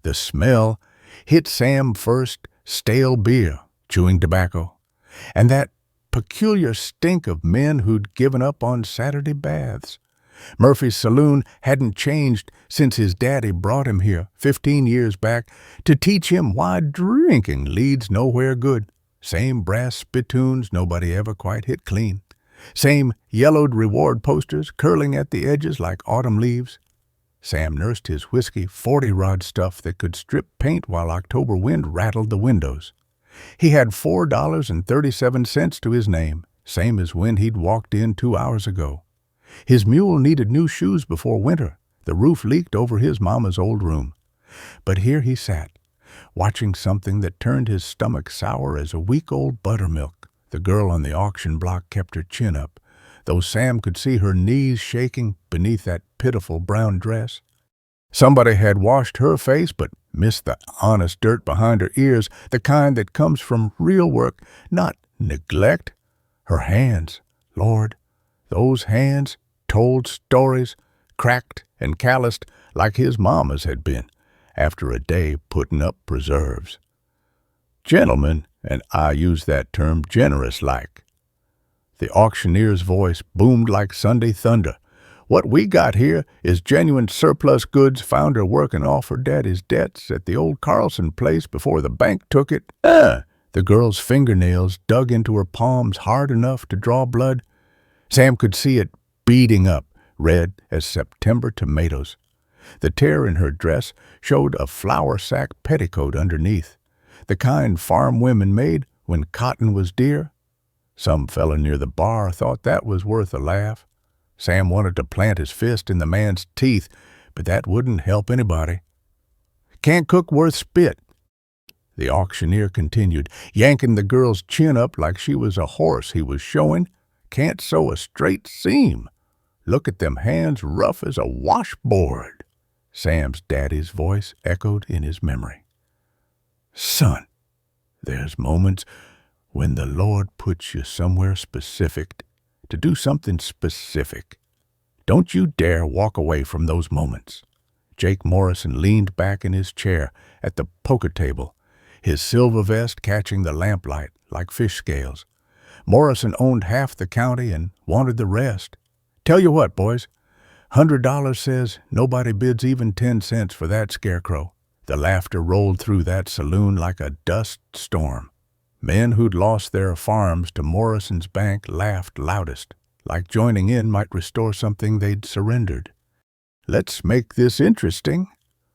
The smell hit Sam first, stale beer, chewing tobacco, and that peculiar stink of men who'd given up on Saturday baths. Murphy's saloon hadn't changed since his daddy brought him here 15 years back to teach him why drinking leads nowhere good. Same brass spittoons nobody ever quite hit clean. Same yellowed reward posters curling at the edges like autumn leaves. Sam nursed his whiskey 40-rod stuff that could strip paint while October wind rattled the windows. He had $4.37 to his name, same as when he'd walked in 2 hours ago. His mule needed new shoes before winter. The roof leaked over his mama's old room. But here he sat, watching something that turned his stomach sour as a week-old buttermilk. The girl on the auction block kept her chin up, though Sam could see her knees shaking beneath that pitiful brown dress. Somebody had washed her face but missed the honest dirt behind her ears, the kind that comes from real work, not neglect. Her hands, Lord, those hands told stories, cracked and calloused like his mama's had been after a day putting up preserves. Gentlemen, and I use that term generous-like. The auctioneer's voice boomed like Sunday thunder. What we got here is genuine surplus goods found her working off her daddy's debts at the old Carlson place before the bank took it. The girl's fingernails dug into her palms hard enough to draw blood. Sam could see it beading up, red as September tomatoes. The tear in her dress showed a flour sack petticoat underneath, the kind farm women made when cotton was dear. Some fella near the bar thought that was worth a laugh. Sam wanted to plant his fist in the man's teeth, but that wouldn't help anybody. Can't cook worth spit. The auctioneer continued, yanking the girl's chin up like she was a horse he was showing. Can't sew a straight seam. Look at them hands, rough as a washboard. Sam's daddy's voice echoed in his memory. Son, there's moments when the Lord puts you somewhere specific to do something specific. Don't you dare walk away from those moments. Jake Morrison leaned back in his chair at the poker table, his silver vest catching the lamplight like fish scales. Morrison owned half the county and wanted the rest. Tell you what, boys, $100 says nobody bids even 10 cents for that scarecrow. The laughter rolled through that saloon like a dust storm. Men who'd lost their farms to Morrison's bank laughed loudest, like joining in might restore something they'd surrendered. Let's make this interesting,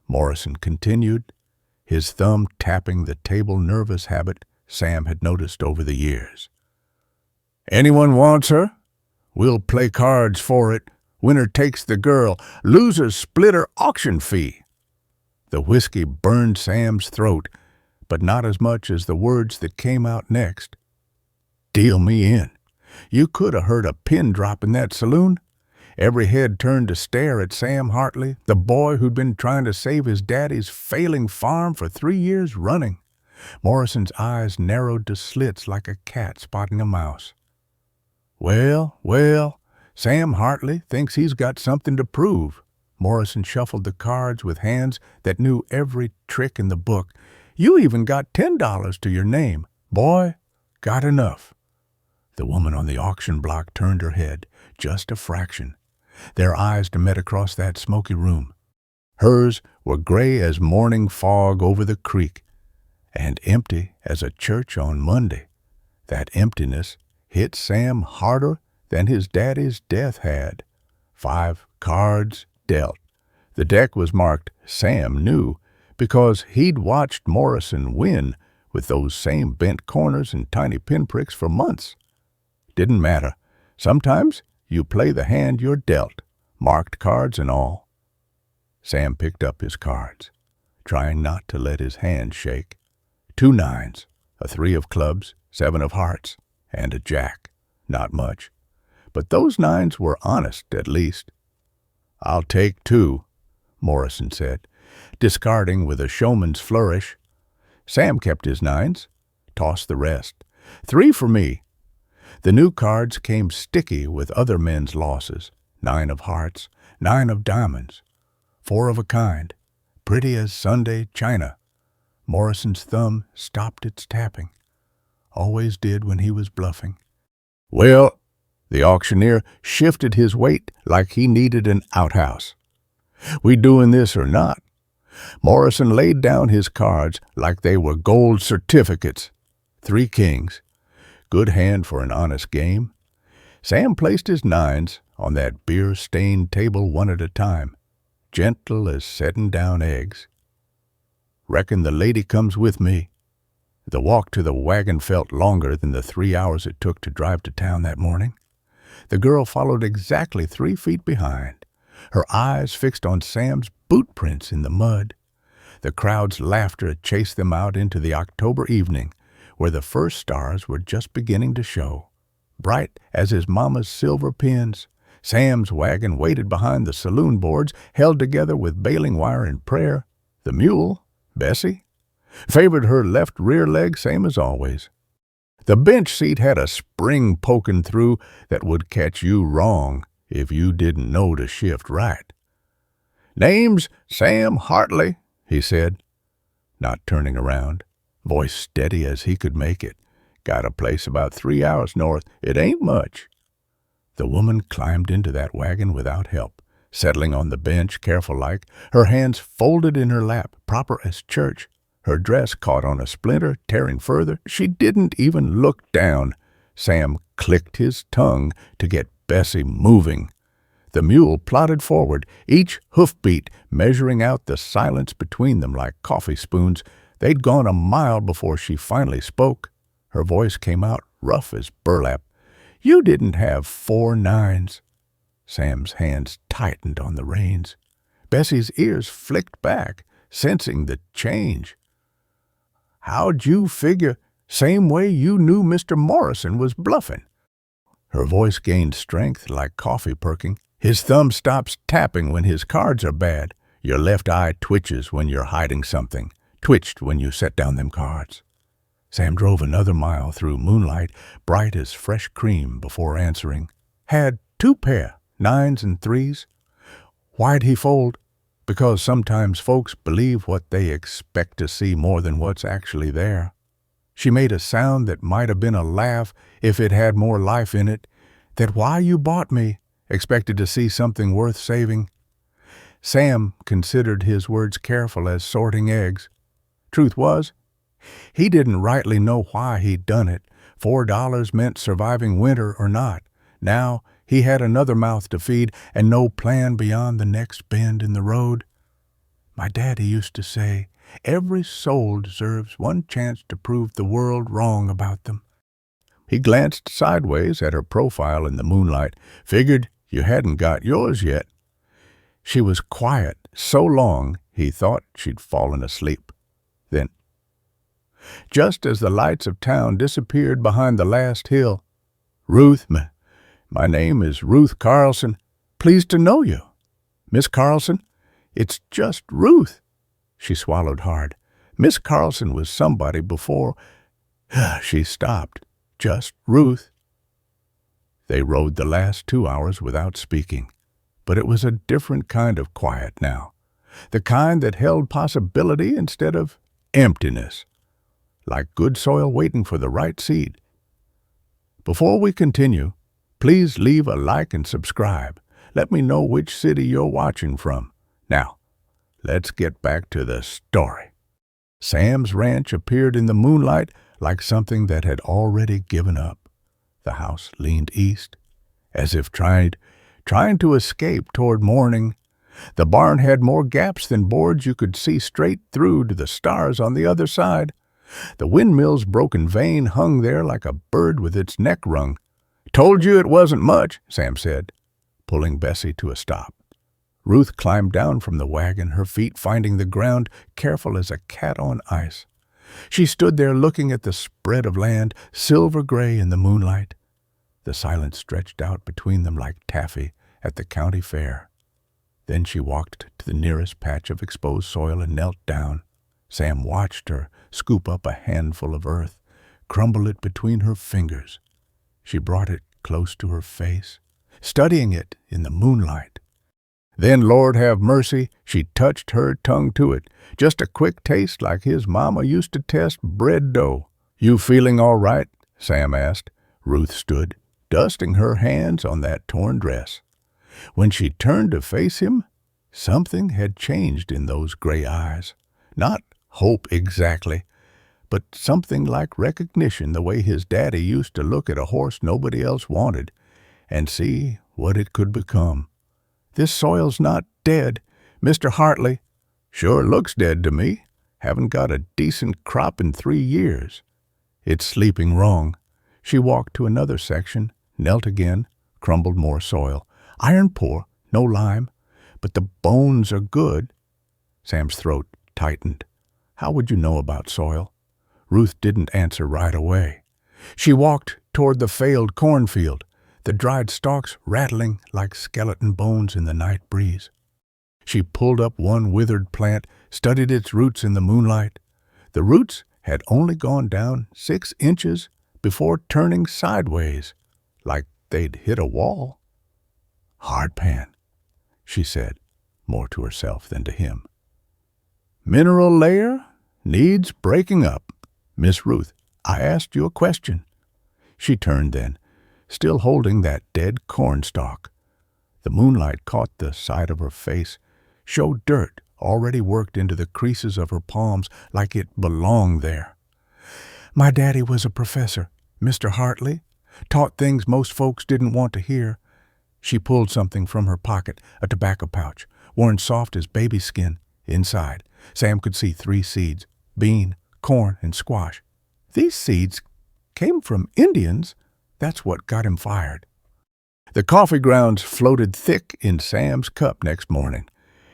Morrison continued, his thumb tapping the table nervous habit Sam had noticed over the years. Anyone wants her? We'll play cards for it. Winner takes the girl. Losers split her auction fee. The whiskey burned Sam's throat, but not as much as the words that came out next. Deal me in. You could have heard a pin drop in that saloon. Every head turned to stare at Sam Hartley, the boy who'd been trying to save his daddy's failing farm for 3 years running. Morrison's eyes narrowed to slits like a cat spotting a mouse. Well, Sam Hartley thinks he's got something to prove. Morrison shuffled the cards with hands that knew every trick in the book. You even got $10 to your name. Boy, got enough. The woman on the auction block turned her head, just a fraction. Their eyes met across that smoky room. Hers were gray as morning fog over the creek, and empty as a church on Monday. That emptiness hit Sam harder than his daddy's death had. 5 cards dealt. The deck was marked Sam knew because he'd watched Morrison win with those same bent corners and tiny pinpricks for months. Didn't matter. Sometimes you play the hand you're dealt, marked cards and all. Sam picked up his cards, trying not to let his hand shake. 2 nines, a 3 of clubs, 7 of hearts, and a jack. Not much. But those 9s were honest, at least. I'll take 2, Morrison said, discarding with a showman's flourish. Sam kept his 9s, tossed the rest. 3 for me. The new cards came sticky with other men's losses. 9 of hearts, 9 of diamonds, 4 of a kind, pretty as Sunday china. Morrison's thumb stopped its tapping. Always did when he was bluffing. Well, the auctioneer shifted his weight like he needed an outhouse. We doing this or not? Morrison laid down his cards like they were gold certificates. 3 kings. Good hand for an honest game. Sam placed his 9s on that beer-stained table one at a time, gentle as setting down eggs. Reckon the lady comes with me. The walk to the wagon felt longer than the 3 hours it took to drive to town that morning. The girl followed exactly 3 feet behind, her eyes fixed on Sam's boot prints in the mud. The crowd's laughter chased them out into the October evening, where the first stars were just beginning to show. Bright as his mama's silver pins, Sam's wagon waited behind the saloon boards, held together with baling wire and prayer. The mule, Bessie, favored her left rear leg same as always. The bench seat had a spring poking through that would catch you wrong if you didn't know to shift right. "Name's Sam Hartley," he said, not turning around, voice steady as he could make it. "Got a place about 3 hours north. It ain't much." The woman climbed into that wagon without help, settling on the bench careful-like, her hands folded in her lap, proper as church. Her dress caught on a splinter, tearing further. She didn't even look down. Sam clicked his tongue to get Bessie moving. The mule plodded forward, each hoofbeat measuring out the silence between them like coffee spoons. They'd gone a mile before she finally spoke. Her voice came out rough as burlap. "You didn't have 4 9s. Sam's hands tightened on the reins. Bessie's ears flicked back, sensing the change. "How'd you figure? Same way you knew Mr. Morrison was bluffing." Her voice gained strength like coffee perking. "His thumb stops tapping when his cards are bad. Your left eye twitches when you're hiding something. Twitched when you set down them cards." Sam drove another mile through moonlight, bright as fresh cream, before answering. "Had 2 pair, 9s and 3s. Why'd he fold? Because sometimes folks believe what they expect to see more than what's actually there." She made a sound that might have been a laugh if it had more life in it. "That why you bought me, expected to see something worth saving." Sam considered his words careful as sorting eggs. Truth was, he didn't rightly know why he'd done it. $4 meant surviving winter or not. Now he had another mouth to feed and no plan beyond the next bend in the road. "My daddy used to say, every soul deserves one chance to prove the world wrong about them." He glanced sideways at her profile in the moonlight, figured you hadn't got yours yet. She was quiet so long he thought she'd fallen asleep. Then, just as the lights of town disappeared behind the last hill, "Ruth, my name is Ruth Carlson. Pleased to know you. Miss Carlson, it's just Ruth." She swallowed hard. Miss Carlson was somebody before. She stopped. "Just Ruth." They rode the last 2 hours without speaking, but it was a different kind of quiet now, the kind that held possibility instead of emptiness, like good soil waiting for the right seed. Before we continue, please leave a like and subscribe. Let me know which city you're watching from. Now, let's get back to the story. Sam's ranch appeared in the moonlight like something that had already given up. The house leaned east, as if trying to escape toward morning. The barn had more gaps than boards. You could see straight through to the stars on the other side. The windmill's broken vane hung there like a bird with its neck wrung. "Told you it wasn't much," Sam said, pulling Bessie to a stop. Ruth climbed down from the wagon, her feet finding the ground, careful as a cat on ice. She stood there looking at the spread of land, silver-gray in the moonlight. The silence stretched out between them like taffy at the county fair. Then she walked to the nearest patch of exposed soil and knelt down. Sam watched her scoop up a handful of earth, crumble it between her fingers. She brought it close to her face, studying it in the moonlight. Then, Lord have mercy, she touched her tongue to it. Just a quick taste like his mama used to test bread dough. "You feeling all right?" Sam asked. Ruth stood, dusting her hands on that torn dress. When she turned to face him, something had changed in those gray eyes. Not hope exactly, but something like recognition, the way his daddy used to look at a horse nobody else wanted and see what it could become. "This soil's not dead, Mr. Hartley." "Sure looks dead to me. Haven't got a decent crop in 3 years. "It's sleeping wrong." She walked to another section, knelt again, crumbled more soil. "Iron poor, no lime, but the bones are good." Sam's throat tightened. How would you know about soil? Ruth didn't answer right away. She walked toward the failed cornfield, the dried stalks rattling like skeleton bones in the night breeze. She pulled up one withered plant, studied its roots in the moonlight. The roots had only gone down 6 inches before turning sideways, like they'd hit a wall. "Hard pan," she said, more to herself than to him. "Mineral layer needs breaking up. Miss Ruth, I asked you a question." She turned then, still holding that dead cornstalk. The moonlight caught the side of her face, showed dirt already worked into the creases of her palms like it belonged there. "My daddy was a professor, Mr. Hartley. Taught things most folks didn't want to hear." She pulled something from her pocket, a tobacco pouch, worn soft as baby skin. Inside, Sam could see 3 seeds, bean, corn, and squash. These seeds came from Indians. That's what got him fired. The coffee grounds floated thick in Sam's cup next morning.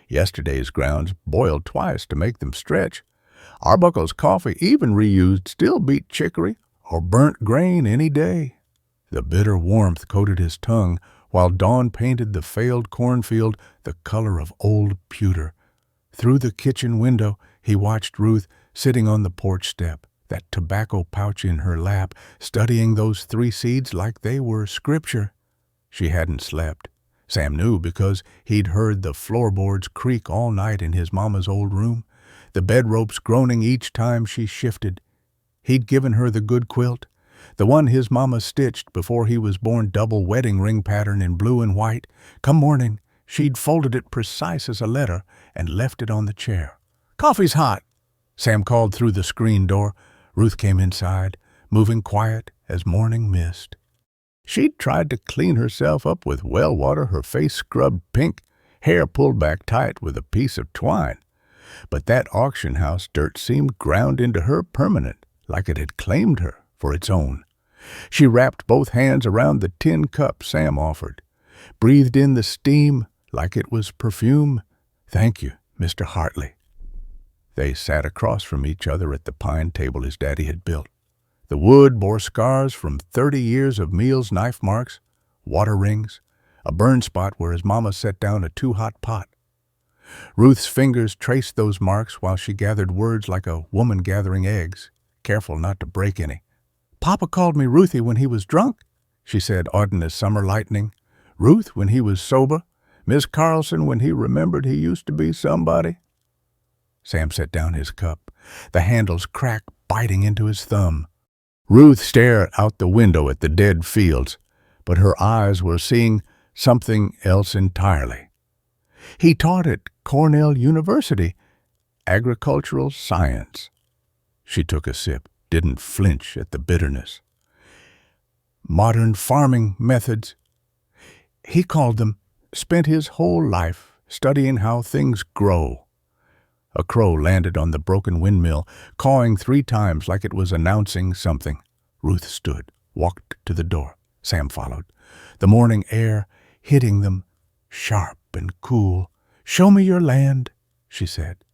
Yesterday's grounds boiled twice to make them stretch. Arbuckle's coffee, even reused, still beat chicory or burnt grain any day. The bitter warmth coated his tongue, while dawn painted the failed cornfield the color of old pewter. Through the kitchen window, he watched Ruth sitting on the porch step, that tobacco pouch in her lap, studying those 3 seeds like they were scripture. She hadn't slept. Sam knew because he'd heard the floorboards creak all night in his mama's old room, the bed ropes groaning each time she shifted. He'd given her the good quilt, the one his mama stitched before he was born, double wedding ring pattern in blue and white. Come morning, she'd folded it precise as a letter and left it on the chair. "Coffee's hot," Sam called through the screen door. Ruth came inside, moving quiet as morning mist. She'd tried to clean herself up with well water, her face scrubbed pink, hair pulled back tight with a piece of twine. But that auction house dirt seemed ground into her permanent, like it had claimed her for its own. She wrapped both hands around the tin cup Sam offered, breathed in the steam like it was perfume. "Thank you, Mr. Hartley." They sat across from each other at the pine table his daddy had built. The wood bore scars from 30 years of meals, knife marks, water rings, a burn spot where his mama set down a too-hot pot. Ruth's fingers traced those marks while she gathered words like a woman gathering eggs, careful not to break any. "Papa called me Ruthie when he was drunk," she said, ardent as summer lightning. "Ruth when he was sober. Miss Carlson when he remembered he used to be somebody." Sam set down his cup, the handle's crack biting into his thumb. Ruth stared out the window at the dead fields, but her eyes were seeing something else entirely. "He taught at Cornell University, agricultural science." She took a sip, didn't flinch at the bitterness. "Modern farming methods. He called them. Spent his whole life studying how things grow." A crow landed on the broken windmill, cawing 3 times like it was announcing something. Ruth stood, walked to the door. Sam followed, the morning air hitting them, sharp and cool. "Show me your land," she said.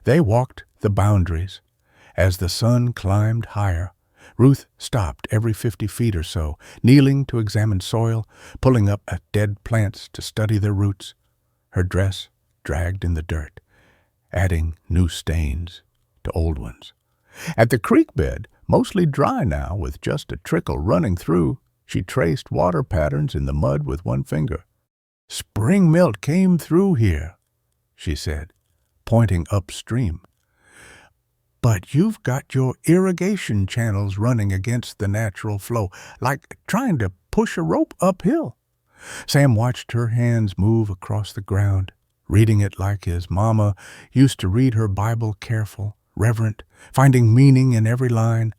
They walked the boundaries. As the sun climbed higher, Ruth stopped every 50 feet or so, kneeling to examine soil, pulling up at dead plants to study their roots. Her dress dragged in the dirt, adding new stains to old ones. At the creek bed, mostly dry now with just a trickle running through, she traced water patterns in the mud with one finger. Spring milk came through here," she said, pointing upstream. "But you've got your irrigation channels running against the natural flow, like trying to push a rope uphill." Sam watched her hands move across the ground, reading it like his mama used to read her Bible, careful, reverent, finding meaning in every line.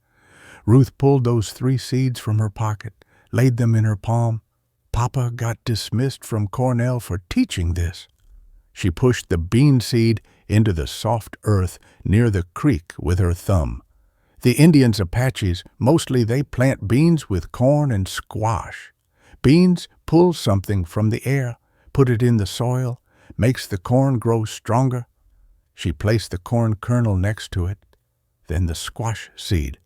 Ruth pulled those 3 seeds from her pocket, laid them in her palm. Papa got dismissed from Cornell for teaching this. She pushed the bean seed into the soft earth near the creek with her thumb. The Indians, Apaches, mostly they plant beans with corn and squash. Beans pull something from the air, put it in the soil, makes the corn grow stronger. She placed the corn kernel next to it, then the squash seed.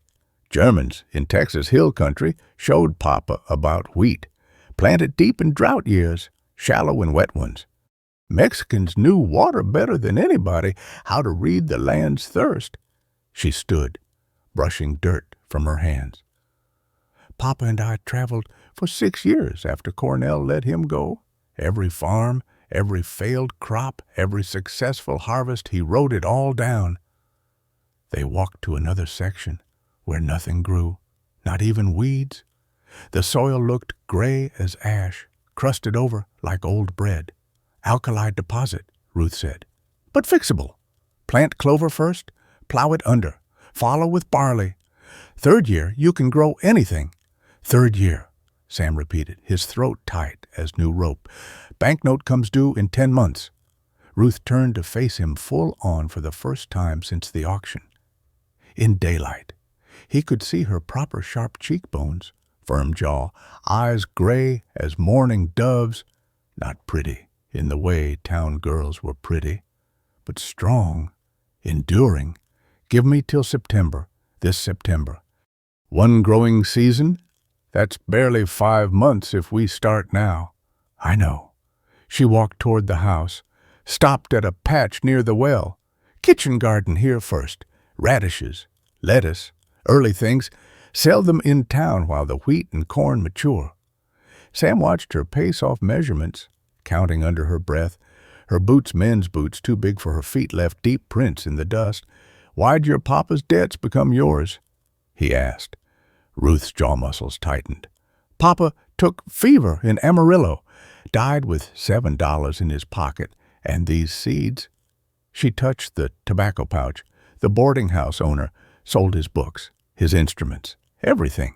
Germans in Texas Hill Country showed Papa about wheat. Plant it deep in drought years, shallow in wet ones. Mexicans knew water better than anybody, how to read the land's thirst. She stood, brushing dirt from her hands. Papa and I traveled for 6 years after Cornell let him go. Every farm, every failed crop, every successful harvest, he wrote it all down. They walked to another section where nothing grew, not even weeds. The soil looked gray as ash, crusted over like old bread. "Alkali deposit," Ruth said, "but fixable. Plant clover first, plow it under, follow with barley. 3rd year, you can grow anything." "3rd year," Sam repeated, his throat tight as new rope. "Banknote comes due in 10 months. Ruth turned to face him full on for the first time since the auction. In daylight, he could see her proper sharp cheekbones, firm jaw, eyes gray as morning doves, not pretty in the way town girls were pretty, but strong, enduring. "Give me till September, this September. 1 growing season? That's barely 5 months if we start now." "I know." She walked toward the house, stopped at a patch near the well. "Kitchen garden here first. Radishes, lettuce, early things. Sell them in town while the wheat and corn mature." Sam watched her pace off measurements, counting under her breath. Her boots, men's boots, too big for her feet, left deep prints in the dust. "Why'd your papa's debts become yours?" he asked. Ruth's jaw muscles tightened. "Papa took fever in Amarillo, died with $7 in his pocket, and these seeds." She touched the tobacco pouch. "The boarding house owner sold his books, his instruments, everything.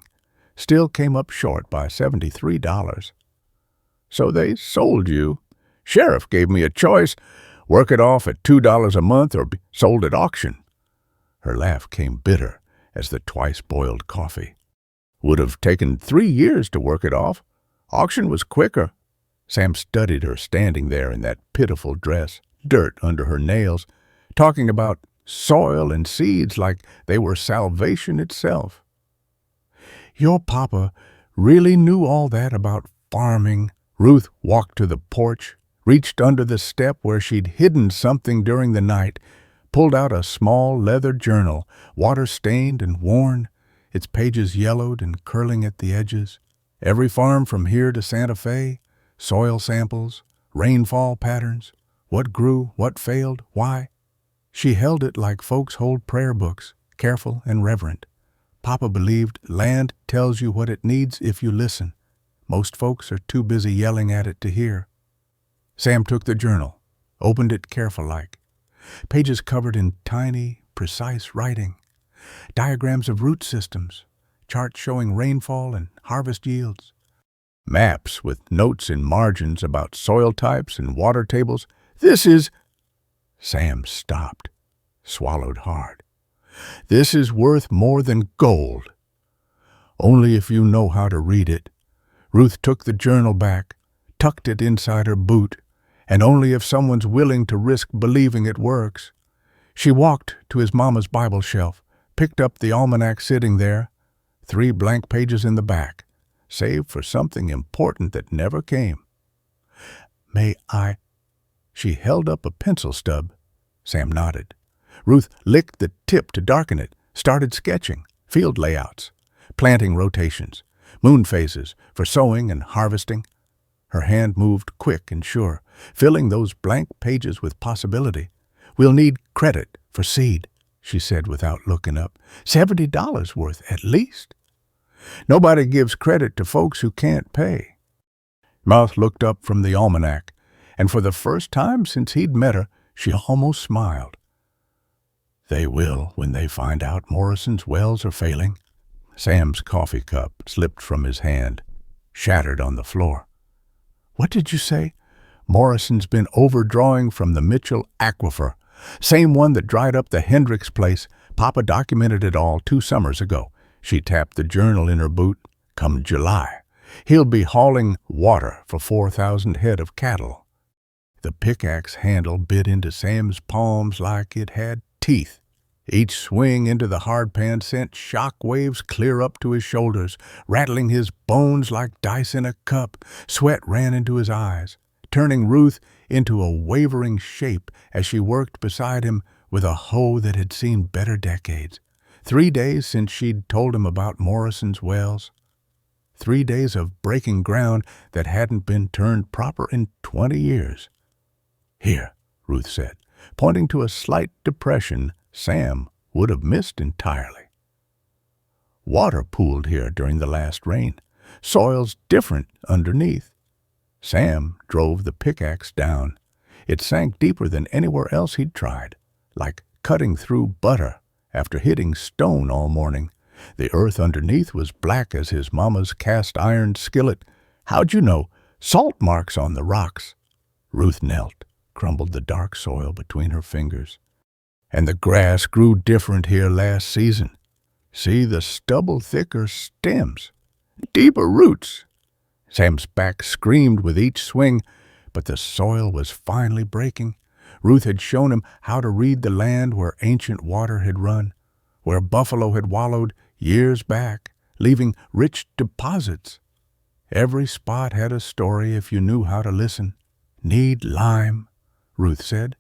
Still came up short by $73. "So they sold you. Sheriff gave me a choice. Work it off at $2 a month or be sold at auction." Her laugh came bitter as the twice-boiled coffee. "Would have taken 3 years to work it off. Auction was quicker." Sam studied her standing there in that pitiful dress, dirt under her nails, talking about soil and seeds like they were salvation itself. "Your papa really knew all that about farming." Ruth walked to the porch, reached under the step where she'd hidden something during the night, pulled out a small leather journal, water-stained and worn, its pages yellowed and curling at the edges. Every farm from here to Santa Fe, soil samples, rainfall patterns, what grew, what failed, why. She held it like folks hold prayer books, careful and reverent. Papa believed land tells you what it needs if you listen. Most folks are too busy yelling at it to hear. Sam took the journal, opened it careful-like. Pages covered in tiny, precise writing. Diagrams of root systems, charts showing rainfall and harvest yields. Maps with notes in margins about soil types and water tables. "This is—" Sam stopped, swallowed hard. "This is worth more than gold. Only if you know how to read it." Ruth took the journal back, tucked it inside her boot, and only if someone's willing to risk believing it works. She walked to his mama's Bible shelf, picked up the almanac sitting there, 3 blank pages in the back, saved for something important that never came. "May I—" She held up a pencil stub. Sam nodded. Ruth licked the tip to darken it, started sketching, field layouts, planting rotations, moon phases for sowing and harvesting. Her hand moved quick and sure, filling those blank pages with possibility. "We'll need credit for seed," she said without looking up. $70 worth, at least. "Nobody gives credit to folks who can't pay." Mouth looked up from the almanac, and for the first time since he'd met her, she almost smiled. "They will when they find out Morrison's wells are failing." Sam's coffee cup slipped from his hand, shattered on the floor. "What did you say?" "Morrison's been overdrawing from the Mitchell aquifer. Same one that dried up the Hendricks place. Papa documented it all 2 summers ago." She tapped the journal in her boot. "Come July, he'll be hauling water for 4,000 head of cattle." The pickaxe handle bit into Sam's palms like it had teeth. Each swing into the hard pan sent shock waves clear up to his shoulders, rattling his bones like dice in a cup. Sweat ran into his eyes, turning Ruth into a wavering shape as she worked beside him with a hoe that had seen better decades. 3 days since she'd told him about Morrison's wells. 3 days of breaking ground that hadn't been turned proper in 20 years. "Here," Ruth said, pointing to a slight depression Sam would have missed entirely. "Water pooled here during the last rain. Soil's different underneath." Sam drove the pickaxe down. It sank deeper than anywhere else he'd tried, like cutting through butter after hitting stone all morning. The earth underneath was black as his mama's cast-iron skillet. "How'd you know?" "Salt marks on the rocks." Ruth knelt, crumbled the dark soil between her fingers. "And the grass grew different here last season. See the stubble thicker stems, deeper roots." Sam's back screamed with each swing, but the soil was finally breaking. Ruth had shown him how to read the land where ancient water had run, where buffalo had wallowed years back, leaving rich deposits. Every spot had a story if you knew how to listen. "Need lime," Ruth said,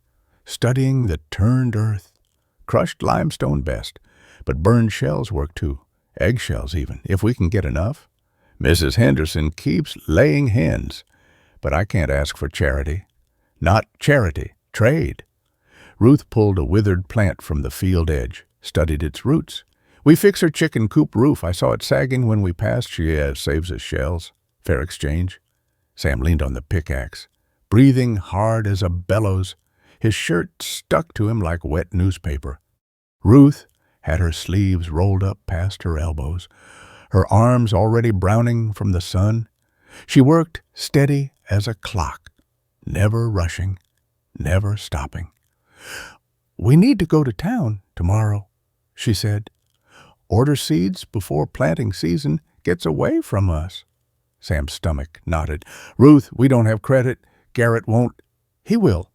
studying the turned earth. "Crushed limestone best, but burned shells work too, eggshells even, if we can get enough. Mrs. Henderson keeps laying hens, but I can't ask for charity. Not charity, trade." Ruth pulled a withered plant from the field edge, studied its roots. "We fix her chicken coop roof. I saw it sagging when we passed. She saves us shells. Fair exchange." Sam leaned on the pickaxe, breathing hard as a bellows. His shirt stuck to him like wet newspaper. Ruth had her sleeves rolled up past her elbows, her arms already browning from the sun. She worked steady as a clock, never rushing, never stopping. "We need to go to town tomorrow," she said. "Order seeds before planting season gets away from us." Sam's stomach knotted. "Ruth, we don't have credit. Garrett won't." "He will."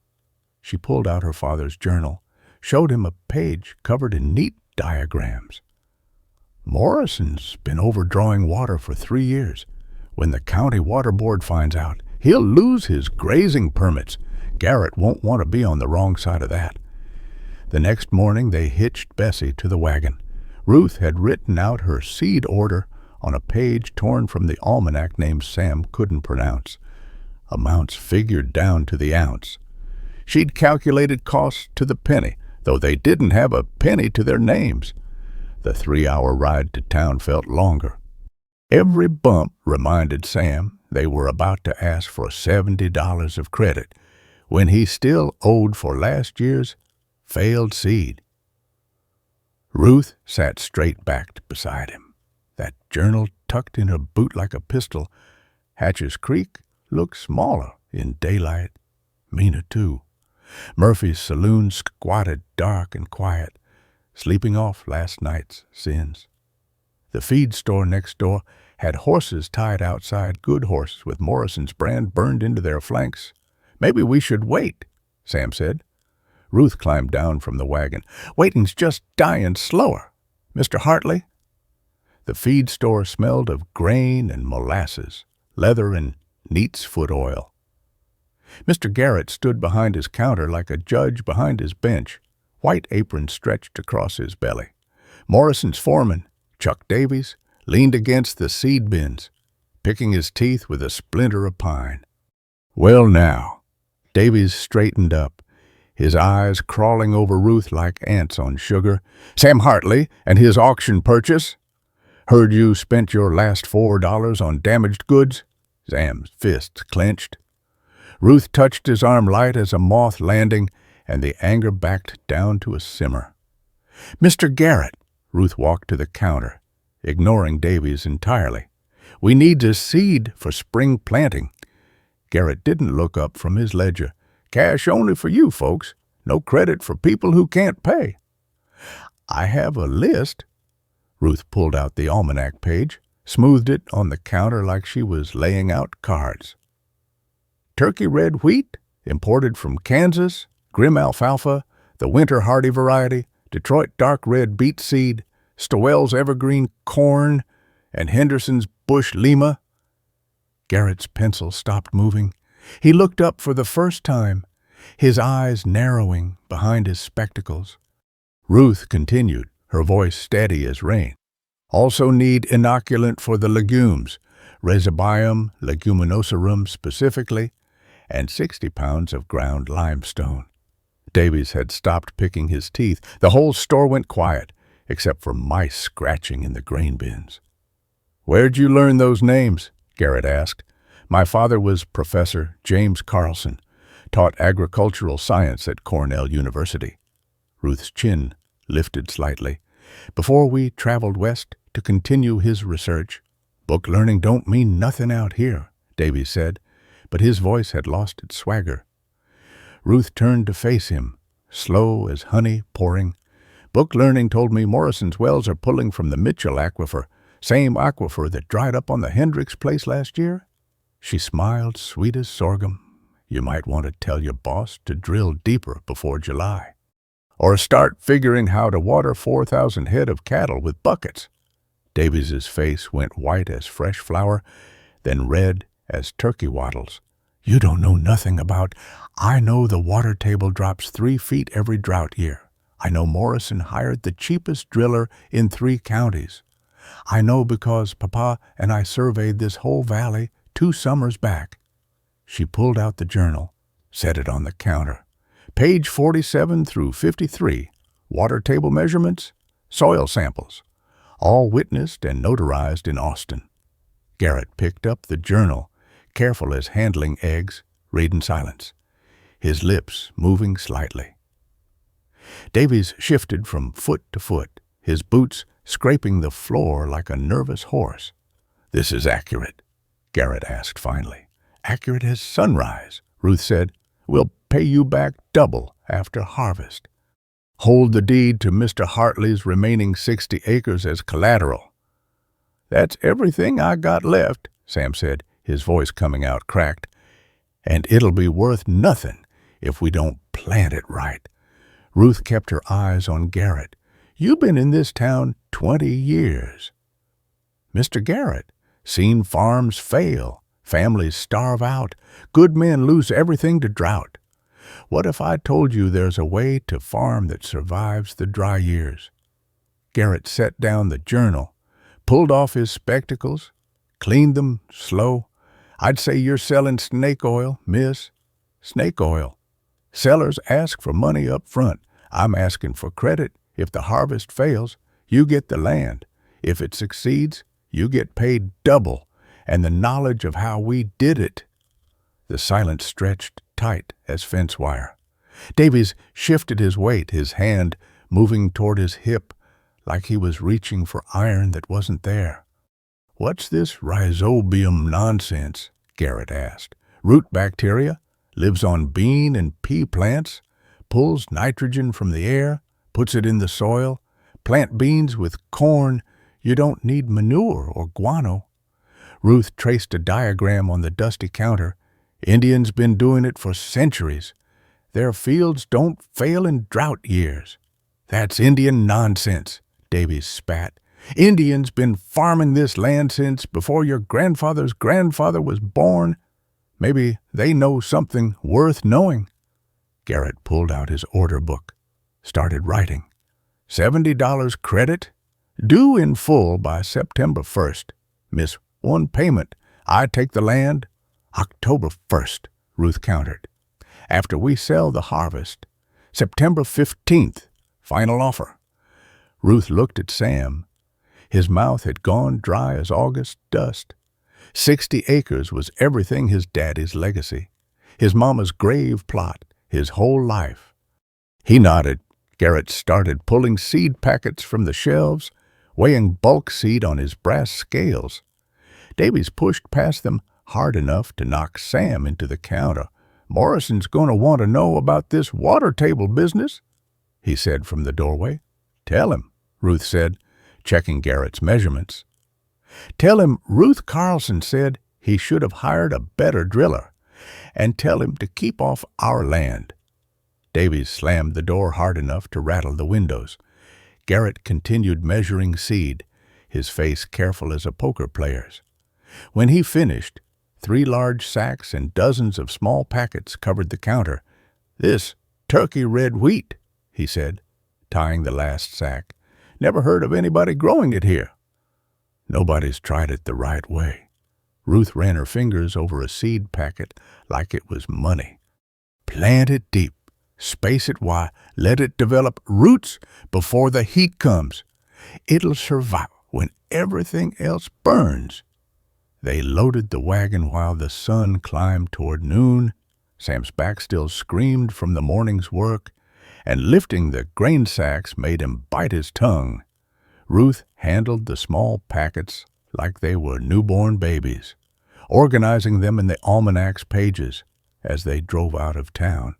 She pulled out her father's journal, showed him a page covered in neat diagrams. "Morrison's been overdrawing water for 3 years. When the county water board finds out, he'll lose his grazing permits. Garrett won't want to be on the wrong side of that." The next morning they hitched Bessie to the wagon. Ruth had written out her seed order on a page torn from the almanac named Sam couldn't pronounce. Amounts figured down to the ounce. She'd calculated costs to the penny, though they didn't have a penny to their names. The 3-hour ride to town felt longer. Every bump reminded Sam they were about to ask for $70 of credit, when he still owed for last year's failed seed. Ruth sat straight-backed beside him, that journal tucked in her boot like a pistol. Hatch's Creek looked smaller in daylight, meaner too. Murphy's saloon squatted dark and quiet, sleeping off last night's sins. The feed store next door had horses tied outside, good horses with Morrison's brand burned into their flanks. "Maybe we should wait," Sam said. Ruth climbed down from the wagon. "Waiting's just dying slower. Mr. Hartley?" The feed store smelled of grain and molasses, leather and neat's foot oil. Mr. Garrett stood behind his counter like a judge behind his bench, white apron stretched across his belly. Morrison's foreman, Chuck Davies, leaned against the seed bins. picking his teeth with a splinter of pine. "Well now." Davies straightened up, his eyes crawling over Ruth like ants on sugar. "Sam Hartley and his auction purchase? Heard you spent your last $4 on damaged goods?" Sam's fists clenched. Ruth touched his arm light as a moth landing, and the anger backed down to a simmer. "Mr. Garrett," Ruth walked to the counter, ignoring Davies entirely. "We need a seed for spring planting." Garrett didn't look up from his ledger. "Cash only for you folks. No credit for people who can't pay." "I have a list." Ruth pulled out the almanac page, smoothed it on the counter like she was laying out cards. "Turkey red wheat, imported from Kansas, Grim alfalfa, the winter hardy variety, Detroit dark red beet seed, Stowell's evergreen corn, and Henderson's bush lima." Garrett's pencil stopped moving. He looked up for the first time, his eyes narrowing behind his spectacles. Ruth continued, her voice steady as rain. "Also need inoculant for the legumes, Rhizobium leguminosarum specifically, and 60 pounds of ground limestone." Davies had stopped picking his teeth. The whole store went quiet, except for mice scratching in the grain bins. "Where'd you learn those names?" Garrett asked. "My father was Professor James Carlson, taught agricultural science at Cornell University." Ruth's chin lifted slightly. "Before we traveled west to continue his research." "Book learning don't mean nothing out here," Davies said, but his voice had lost its swagger. Ruth turned to face him, slow as honey pouring. "Book learning told me Morrison's wells are pulling from the Mitchell aquifer, same aquifer that dried up on the Hendricks place last year." She smiled, sweet as sorghum. "You might want to tell your boss to drill deeper before July. Or start figuring how to water 4,000 head of cattle with buckets." Davies's face went white as fresh flour, then red as turkey wattles. "You don't know nothing about—" "I know the water table drops 3 feet every drought year. I know Morrison hired the cheapest driller in 3 counties. I know because Papa and I surveyed this whole valley 2 summers back." She pulled out the journal, set it on the counter. "Page 47 through 53, water table measurements, soil samples, all witnessed and notarized in Austin." Garrett picked up the journal, careful as handling eggs, read in silence, his lips moving slightly. Davies shifted from foot to foot, his boots scraping the floor like a nervous horse. "This is accurate?" Garrett asked finally. "Accurate as sunrise," Ruth said. "We'll pay you back double after harvest. Hold the deed to Mr. Hartley's remaining 60 acres as collateral." "That's everything I got left," Sam said, his voice coming out cracked. "And it'll be worth nothing if we don't plant it right." Ruth kept her eyes on Garrett. "You've been in this town 20 years. "Mr. Garrett, seen farms fail, families starve out, good men lose everything to drought. What if I told you there's a way to farm that survives the dry years?" Garrett set down the journal, pulled off his spectacles, cleaned them slow. "I'd say you're selling snake oil, miss. Snake oil. Sellers ask for money up front. I'm asking for credit. If the harvest fails, you get the land. If it succeeds, you get paid double, and the knowledge of how we did it." The silence stretched tight as fence wire. Davies shifted his weight, his hand moving toward his hip like he was reaching for iron that wasn't there. "What's this rhizobium nonsense?" Garrett asked. "Root bacteria, lives on bean and pea plants, pulls nitrogen from the air, puts it in the soil. Plant beans with corn, you don't need manure or guano." Ruth traced a diagram on the dusty counter. "Indians been doing it for centuries. Their fields don't fail in drought years." "That's Indian nonsense," Davies spat. "Indians been farming this land since before your grandfather's grandfather was born. Maybe they know something worth knowing." Garrett pulled out his order book, started writing. $70 credit, due in full by September 1st. Miss one payment. I take the land October 1st, Ruth countered. After we sell the harvest, September 15th, final offer. Ruth looked at Sam. His mouth had gone dry as August dust. 60 acres was everything his daddy's legacy, his mama's grave plot, his whole life. He nodded. Garrett started pulling seed packets from the shelves, weighing bulk seed on his brass scales. Davies pushed past them hard enough to knock Sam into the counter. "Morrison's going to want to know about this water table business," he said from the doorway. "Tell him," Ruth said, checking Garrett's measurements. "Tell him Ruth Carlson said he should have hired a better driller, and tell him to keep off our land." Davies slammed the door hard enough to rattle the windows. Garrett continued measuring seed, his face careful as a poker player's. When he finished, 3 large sacks and dozens of small packets covered the counter. "This turkey red wheat," he said, tying the last sack. "Never heard of anybody growing it here." "Nobody's tried it the right way." Ruth ran her fingers over a seed packet like it was money. "Plant it deep. Space it wide. Let it develop roots before the heat comes. It'll survive when everything else burns." They loaded the wagon while the sun climbed toward noon. Sam's back still screamed from the morning's work, and lifting the grain sacks made him bite his tongue. Ruth handled the small packets like they were newborn babies, organizing them in the almanac's pages as they drove out of town.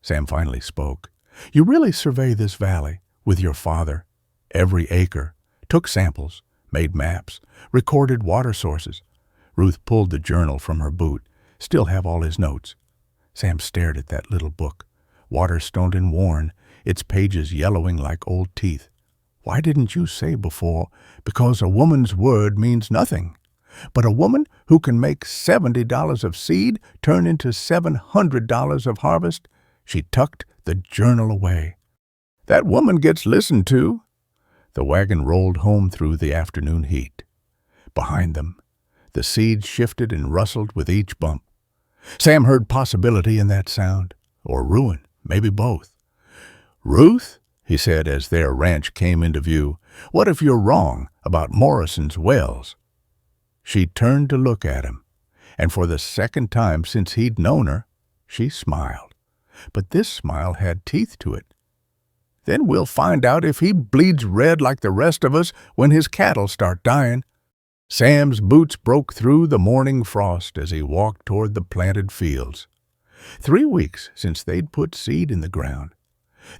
Sam finally spoke. "You really survey this valley with your father, every acre, took samples, made maps, recorded water sources." Ruth pulled the journal from her boot. "Still have all his notes." Sam stared at that little book, water-stoned and worn, its pages yellowing like old teeth. "Why didn't you say before, because a woman's word means nothing? But a woman who can make $70 of seed turn into $700 of harvest?" She tucked the journal away. "That woman gets listened to." The wagon rolled home through the afternoon heat. Behind them, the seed shifted and rustled with each bump. Sam heard possibility in that sound, or ruin, maybe both. "Ruth," he said as their ranch came into view, "what if you're wrong about Morrison's wells?" She turned to look at him, and for the second time since he'd known her, she smiled. But this smile had teeth to it. "Then we'll find out if he bleeds red like the rest of us when his cattle start dying." Sam's boots broke through the morning frost as he walked toward the planted fields. 3 weeks since they'd put seed in the ground.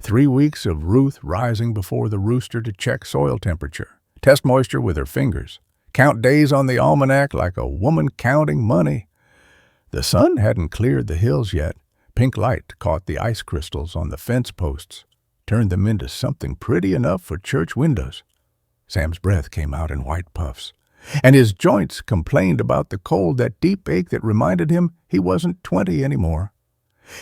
3 weeks of Ruth rising before the rooster to check soil temperature, test moisture with her fingers, count days on the almanac like a woman counting money. The sun hadn't cleared the hills yet. Pink light caught the ice crystals on the fence posts, turned them into something pretty enough for church windows. Sam's breath came out in white puffs, and his joints complained about the cold, that deep ache that reminded him he wasn't 20 anymore.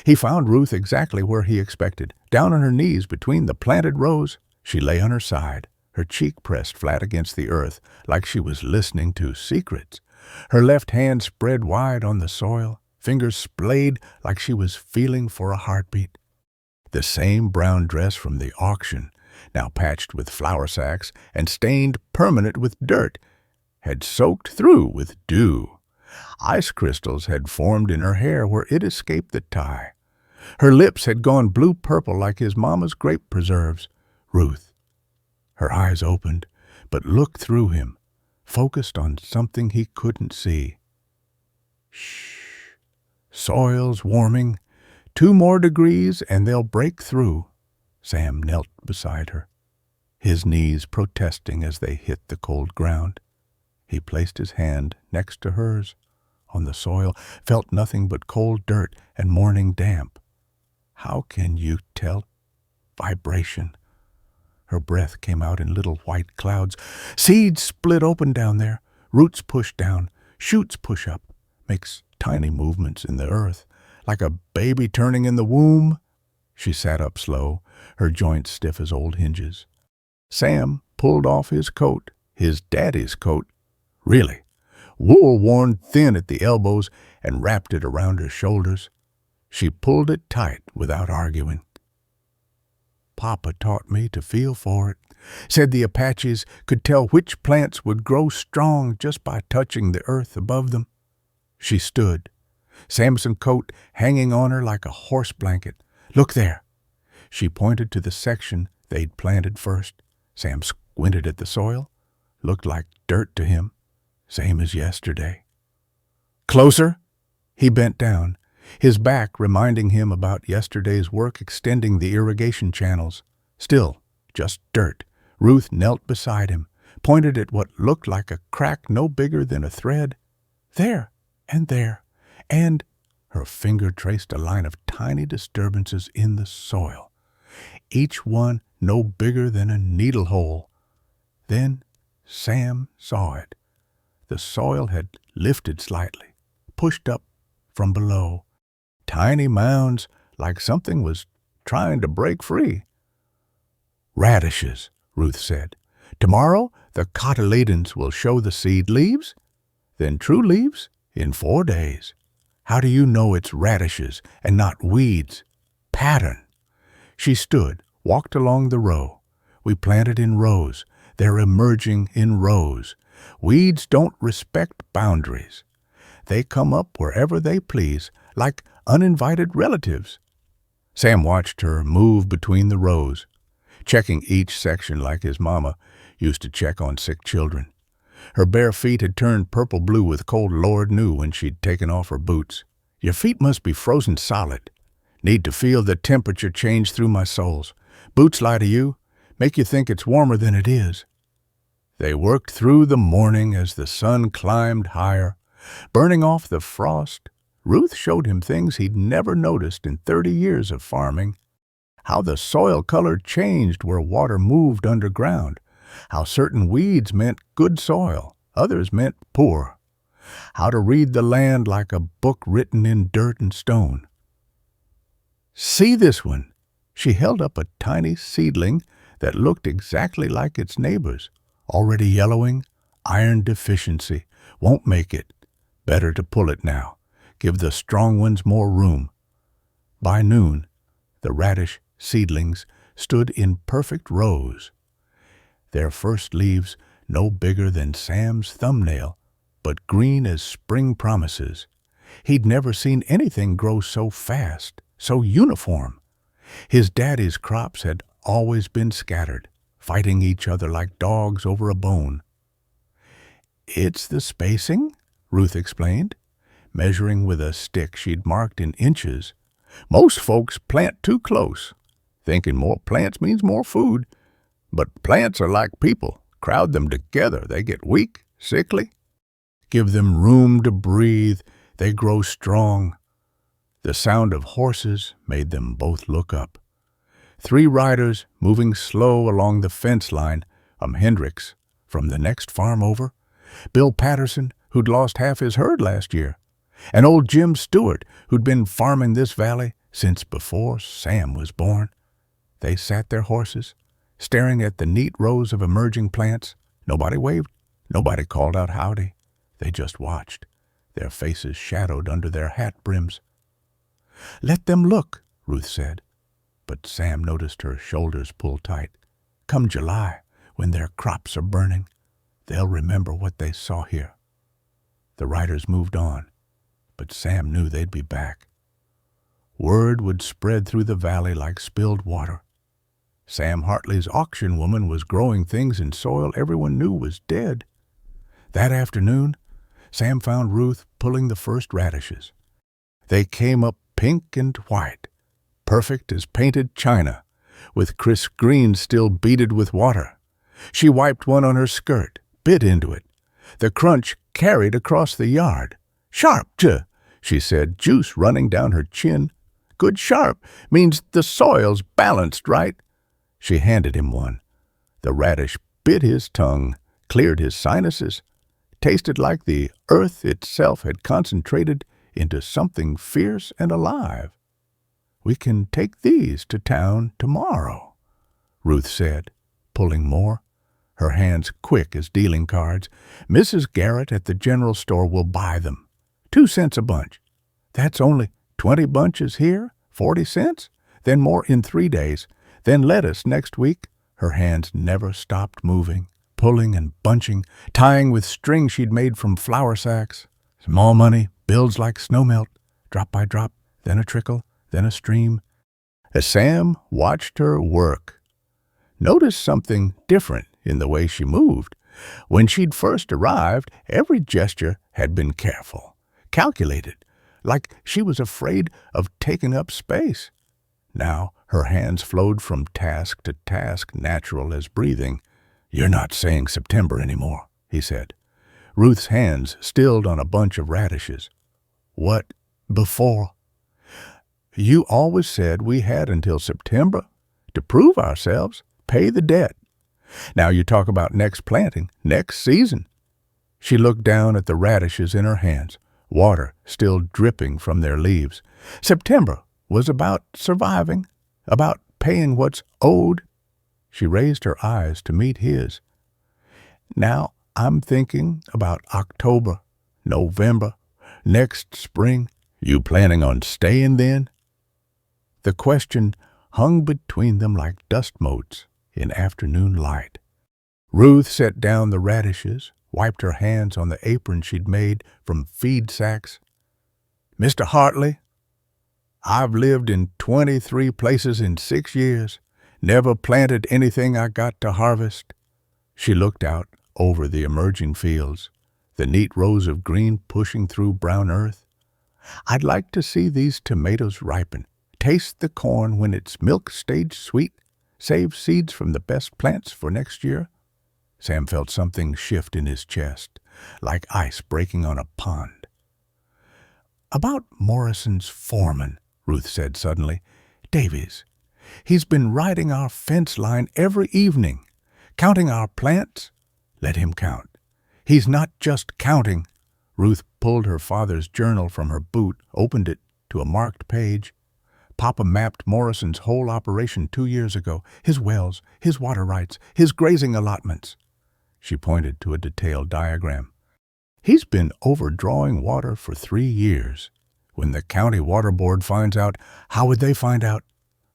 He found Ruth exactly where he expected, down on her knees between the planted rows. She lay on her side, her cheek pressed flat against the earth, like she was listening to secrets. Her left hand spread wide on the soil, fingers splayed like she was feeling for a heartbeat. The same brown dress from the auction, now patched with flour sacks and stained permanent with dirt, had soaked through with dew. Ice crystals had formed in her hair where it escaped the tie. Her lips had gone blue-purple like his mama's grape preserves. Ruth. Her eyes opened, but looked through him, focused on something he couldn't see. "Shh. Soil's warming. 2 more degrees and they'll break through." Sam knelt beside her, his knees protesting as they hit the cold ground. He placed his hand next to hers on the soil, felt nothing but cold dirt and morning damp. "How can you tell?" Vibration. Her breath came out in little white clouds. "Seeds split open down there. Roots push down. Shoots push up. Makes tiny movements in the earth, like a baby turning in the womb." She sat up slow, her joints stiff as old hinges. Sam pulled off his coat, his daddy's coat. "Really? wool worn thin at the elbows, and wrapped it around her shoulders. She pulled it tight without arguing. "Papa taught me to feel for it," said the Apaches could tell which plants would grow strong just by touching the earth above them. She stood, Sam's coat hanging on her like a horse blanket. "Look there." She pointed to the section they'd planted first. Sam squinted at the soil. Looked like dirt to him, same as yesterday. "Closer?" He bent down, his back reminding him about yesterday's work extending the irrigation channels. Still, just dirt. Ruth knelt beside him, pointed at what looked like a crack no bigger than a thread. "There, and there, and—" her finger traced a line of tiny disturbances in the soil, each one no bigger than a needle hole. Then Sam saw it. The soil had lifted slightly, pushed up from below. Tiny mounds, like something was trying to break free. "Radishes," Ruth said. "Tomorrow the cotyledons will show the seed leaves, then true leaves in 4 days. How do you know it's radishes and not weeds? Pattern." She stood, walked along the row. "We planted in rows. They're emerging in rows. Weeds don't respect boundaries. They come up wherever they please, like uninvited relatives." Sam watched her move between the rows, checking each section like his mama used to check on sick children. Her bare feet had turned purple-blue with cold Lord knew when she'd taken off her boots. "Your feet must be frozen solid. Need to feel the temperature change through my soles. Boots lie to you, make you think it's warmer than it is." They worked through the morning as the sun climbed higher, burning off the frost. Ruth showed him things he'd never noticed in 30 years of farming. How the soil color changed where water moved underground. How certain weeds meant good soil, others meant poor. How to read the land like a book written in dirt and stone. "See this one." She held up a tiny seedling that looked exactly like its neighbors. "Already yellowing, iron deficiency, won't make it. Better to pull it now. Give the strong ones more room." By noon, the radish seedlings stood in perfect rows. Their first leaves no bigger than Sam's thumbnail, but green as spring promises. He'd never seen anything grow so fast, so uniform. His daddy's crops had always been scattered, fighting each other like dogs over a bone. "It's the spacing," Ruth explained, measuring with a stick she'd marked in inches. "Most folks plant too close, thinking more plants means more food. But plants are like people. Crowd them together, they get weak, sickly. Give them room to breathe, they grow strong." The sound of horses made them both look up. 3 riders moving slow along the fence line, Hendricks, from the next farm over, Bill Patterson, who'd lost half his herd last year, and old Jim Stewart, who'd been farming this valley since before Sam was born. They sat their horses, staring at the neat rows of emerging plants. Nobody waved, nobody called out howdy. They just watched, their faces shadowed under their hat brims. "Let them look," Ruth said, but Sam noticed her shoulders pull tight. "Come July, when their crops are burning, they'll remember what they saw here." The riders moved on, but Sam knew they'd be back. Word would spread through the valley like spilled water. Sam Hartley's auction woman was growing things in soil everyone knew was dead. That afternoon, Sam found Ruth pulling the first radishes. They came up pink and white, perfect as painted china, with crisp greens still beaded with water. She wiped one on her skirt, bit into it. The crunch carried across the yard. "Sharp, she said, juice running down her chin. "Good sharp means the soil's balanced, right?" She handed him one. The radish bit his tongue, cleared his sinuses, tasted like the earth itself had concentrated into something fierce and alive. "We can take these to town tomorrow," Ruth said, pulling more. her hands quick as dealing cards. "Mrs. Garrett at the general store will buy them. 2 cents a bunch. That's only 20 bunches here, 40 cents, then more in 3 days, then lettuce next week." Her hands never stopped moving, pulling and bunching, tying with string she'd made from flour sacks. Small money builds like snowmelt, drop by drop, then a trickle, then a stream. As Sam watched her work, noticed something different in the way she moved. When she'd first arrived, every gesture had been careful, calculated, like she was afraid of taking up space. Now her hands flowed from task to task, natural as breathing. "You're not saying September anymore," he said. Ruth's hands stilled on a bunch of radishes. "What before?" "You always said we had until September to prove ourselves, pay the debt. Now you talk about next planting, next season." She looked down at the radishes in her hands, water still dripping from their leaves. "September was about surviving, about paying what's owed." She raised her eyes to meet his. "Now I'm thinking about October, November, next spring." "You planning on staying then?" The question hung between them like dust motes in afternoon light. Ruth set down the radishes, wiped her hands on the apron she'd made from feed sacks. "Mr. Hartley, I've lived in 23 places in 6 years, never planted anything I got to harvest." She looked out over the emerging fields, the neat rows of green pushing through brown earth. "I'd like to see these tomatoes ripen, taste the corn when it's milk stage sweet, save seeds from the best plants for next year." Sam felt something shift in his chest, like ice breaking on a pond. "About Morrison's foreman," Ruth said suddenly. "Davies. He's been riding our fence line every evening, counting our plants. Let him count. He's not just counting." Ruth pulled her father's journal from her boot, opened it to a marked page. Papa mapped Morrison's whole operation 2 years ago, his wells, his water rights, his grazing allotments. She pointed to a detailed diagram. "He's been overdrawing water for 3 years. When the county water board finds out, how would they find out?"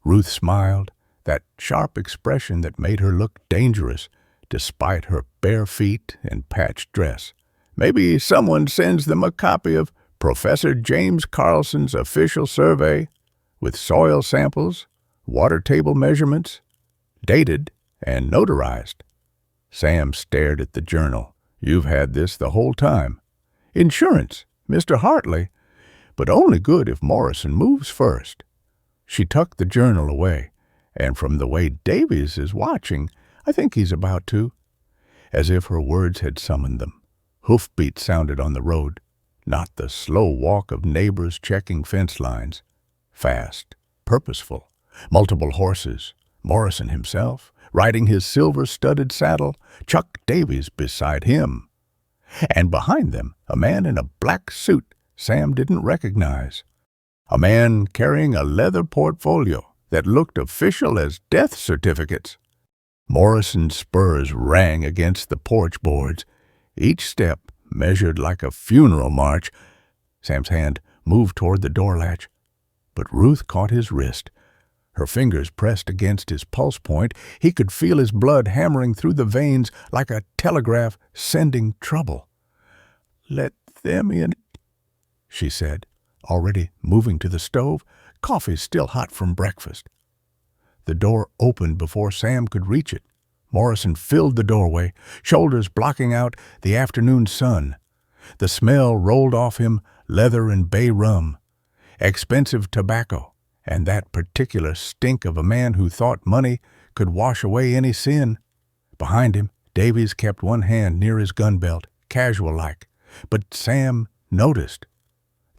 Ruth smiled, that sharp expression that made her look dangerous, despite her bare feet and patched dress. "Maybe someone sends them a copy of Professor James Carlson's official survey with soil samples, water table measurements, dated and notarized." Sam stared at the journal. "You've had this the whole time." "Insurance, Mr. Hartley, but only good if Morrison moves first." She tucked the journal away, "And from the way Davies is watching, I think he's about to." As if her words had summoned them, hoofbeats sounded on the road, not the slow walk of neighbors checking fence lines. Fast, purposeful, multiple horses, Morrison himself, riding his silver-studded saddle, Chuck Davies beside him. And behind them, a man in a black suit Sam didn't recognize. A man carrying a leather portfolio that looked official as death certificates. Morrison's spurs rang against the porch boards, each step measured like a funeral march. Sam's hand moved toward the door latch, but Ruth caught his wrist. Her fingers pressed against his pulse point. He could feel his blood hammering through the veins like a telegraph sending trouble. "Let them in," she said, already moving to the stove, coffee still hot from breakfast. The door opened before Sam could reach it. Morrison filled the doorway, shoulders blocking out the afternoon sun. The smell rolled off him, leather and bay rum, expensive tobacco, and that particular stink of a man who thought money could wash away any sin. Behind him, Davies kept one hand near his gun belt, casual-like, but Sam noticed.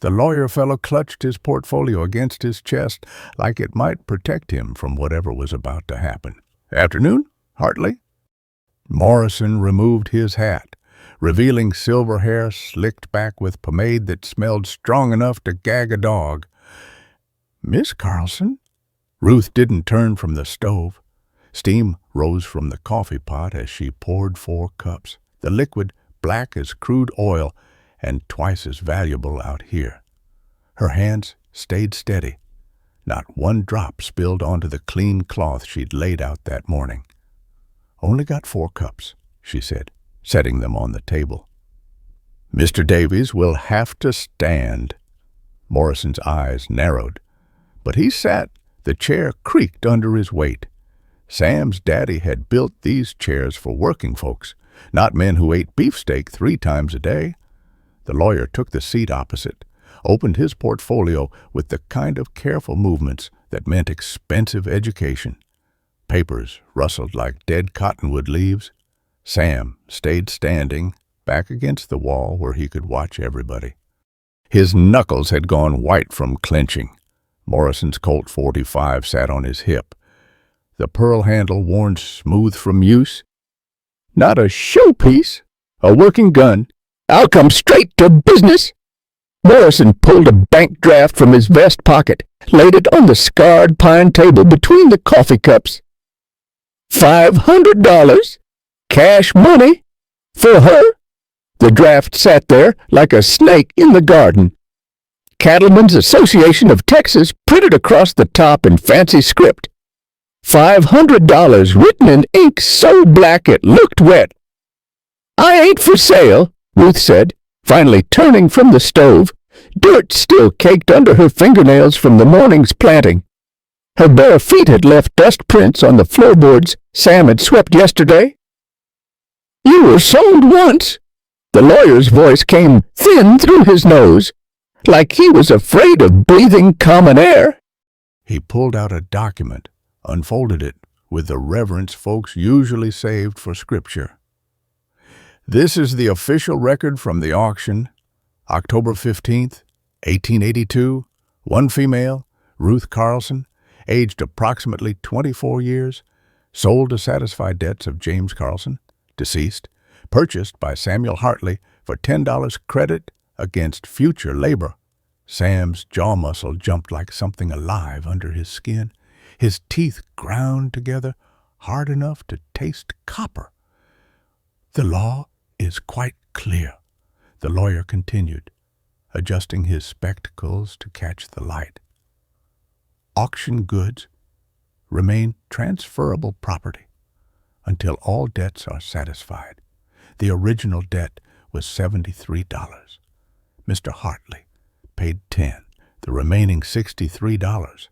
The lawyer fellow clutched his portfolio against his chest like it might protect him from whatever was about to happen. "Afternoon, Hartley?" Morrison removed his hat, revealing silver hair slicked back with pomade that smelled strong enough to gag a dog. "Miss Carlson?" Ruth didn't turn from the stove. Steam rose from the coffee pot as she poured 4 cups, the liquid black as crude oil and twice as valuable out here. Her hands stayed steady. Not one drop spilled onto the clean cloth she'd laid out that morning. "Only got 4 cups," she said, setting them on the table. "Mr. Davies will have to stand." Morrison's eyes narrowed, but he sat. The chair creaked under his weight. Sam's daddy had built these chairs for working folks, not men who ate beefsteak 3 times a day. The lawyer took the seat opposite, opened his portfolio with the kind of careful movements that meant expensive education. Papers rustled like dead cottonwood leaves. Sam stayed standing, back against the wall where he could watch everybody. His knuckles had gone white from clenching. Morrison's Colt .45 sat on his hip, the pearl handle worn smooth from use. "Not a showpiece, a working gun. I'll come straight to business." Morrison pulled a bank draft from his vest pocket, laid it on the scarred pine table between the coffee cups. $500, cash money, for her. The draft sat there like a snake in the garden. Cattlemen's Association of Texas printed across the top in fancy script. $500 written in ink so black it looked wet. "I ain't for sale," Ruth said, finally turning from the stove, dirt still caked under her fingernails from the morning's planting. Her bare feet had left dust prints on the floorboards Sam had swept yesterday. "You were sold once." The lawyer's voice came thin through his nose, like he was afraid of breathing common air. He pulled out a document, unfolded it with the reverence folks usually saved for scripture. "This is the official record from the auction, October 15th, 1882, one female, Ruth Carlson, aged approximately 24 years, sold to satisfy debts of James Carlson, deceased, purchased by Samuel Hartley for $10 credit against future labor." Sam's jaw muscle jumped like something alive under his skin. His teeth ground together hard enough to taste copper. "The law is quite clear," the lawyer continued, adjusting his spectacles to catch the light. "Auction goods remain transferable property until all debts are satisfied. The original debt was $73. Mr. Hartley paid $10. The remaining $63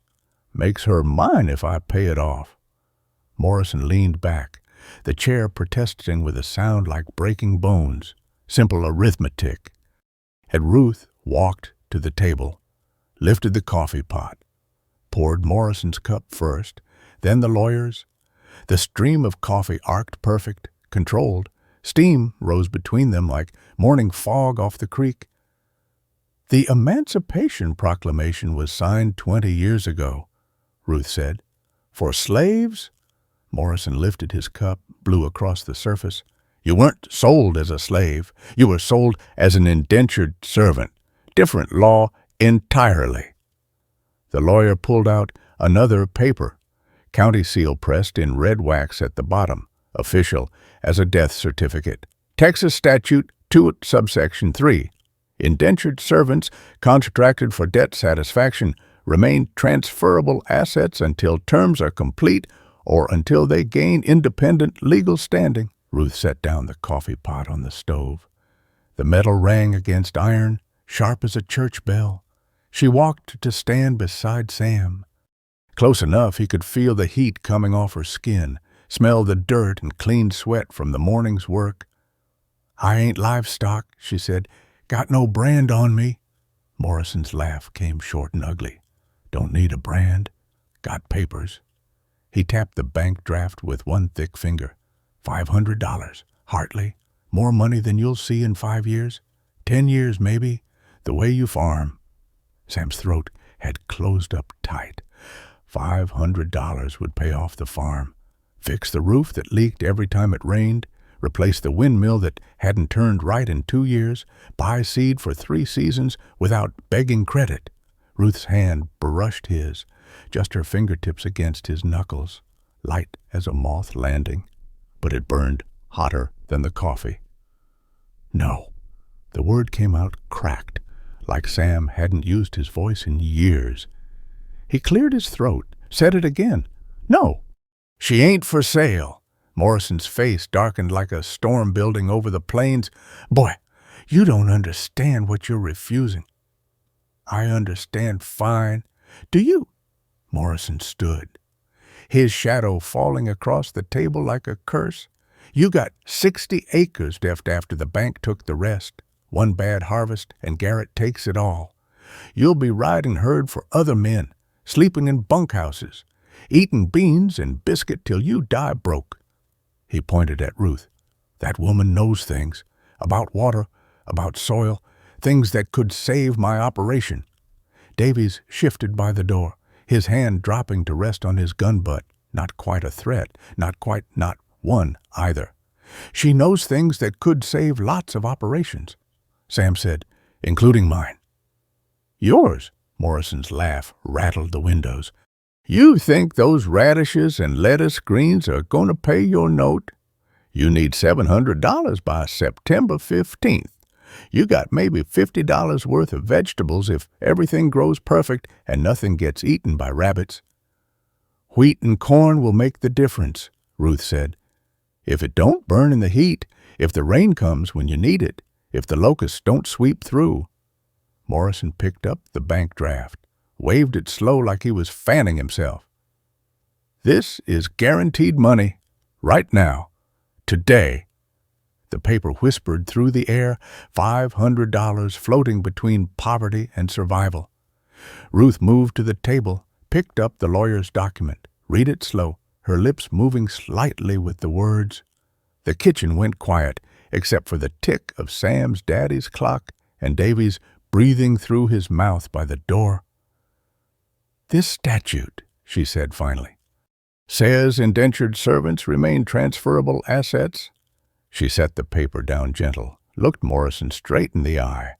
makes her mine if I pay it off." Morrison leaned back, the chair protesting with a sound like breaking bones, simple arithmetic. And Ruth walked to the table, lifted the coffee pot, poured Morrison's cup first, then the lawyer's. The stream of coffee arced perfect, controlled. Steam rose between them like morning fog off the creek. "The Emancipation Proclamation was signed 20 years ago," Ruth said. "For slaves?" Morrison lifted his cup, blew across the surface. "You weren't sold as a slave. You were sold as an indentured servant. Different law entirely." The lawyer pulled out another paper, county seal pressed in red wax at the bottom, official as a death certificate. Texas Statute 2 subsection 3. Indentured servants contracted for debt satisfaction remain transferable assets until terms are complete or until they gain independent legal standing. Ruth set down the coffee pot on the stove. The metal rang against iron, sharp as a church bell. She walked to stand beside Sam. Close enough he could feel the heat coming off her skin, smell the dirt and clean sweat from the morning's work. "I ain't livestock," she said. "Got no brand on me." Morrison's laugh came short and ugly. "Don't need a brand. Got papers." He tapped the bank draft with one thick finger. $500. Hartley. More money than you'll see in 5 years. 10 years, maybe. The way you farm. Sam's throat had closed up tight. $500 would pay off the farm. Fix the roof that leaked every time it rained. Replace the windmill that hadn't turned right in 2 years. Buy seed for 3 seasons without begging credit. Ruth's hand brushed his, just her fingertips against his knuckles. light as a moth landing, but it burned hotter than the coffee. No. The word came out cracked, like Sam hadn't used his voice in years. He cleared his throat, said it again. No. She ain't for sale. Morrison's face darkened like a storm building over the plains. Boy, you don't understand what you're refusing. I understand fine. Do you? Morrison stood, his shadow falling across the table like a curse. You got 60 acres left after the bank took the rest. One bad harvest, and Garrett takes it all. You'll be riding herd for other men, sleeping in bunkhouses, eating beans and biscuit till you die broke. He pointed at Ruth. That woman knows things, about water, about soil, things that could save my operation. Davies shifted by the door, his hand dropping to rest on his gun butt. Not quite a threat, not one either. She knows things that could save lots of operations. Sam said, including mine. Yours? Morrison's laugh rattled the windows. You think those radishes and lettuce greens are going to pay your note? You need $700 by September 15th. You got maybe $50 worth of vegetables if everything grows perfect and nothing gets eaten by rabbits. Wheat and corn will make the difference, Ruth said. If it don't burn in the heat, if the rain comes when you need it, if the locusts don't sweep through. Morrison picked up the bank draft, waved it slow like he was fanning himself. This is guaranteed money, right now, today. The paper whispered through the air, $500 floating between poverty and survival. Ruth moved to the table, picked up the lawyer's document, read it slow, her lips moving slightly with the words. The kitchen went quiet, except for the tick of Sam's daddy's clock and Davy's breathing through his mouth by the door. This statute, she said finally, says indentured servants remain transferable assets. She set the paper down gentle, looked Morrison straight in the eye.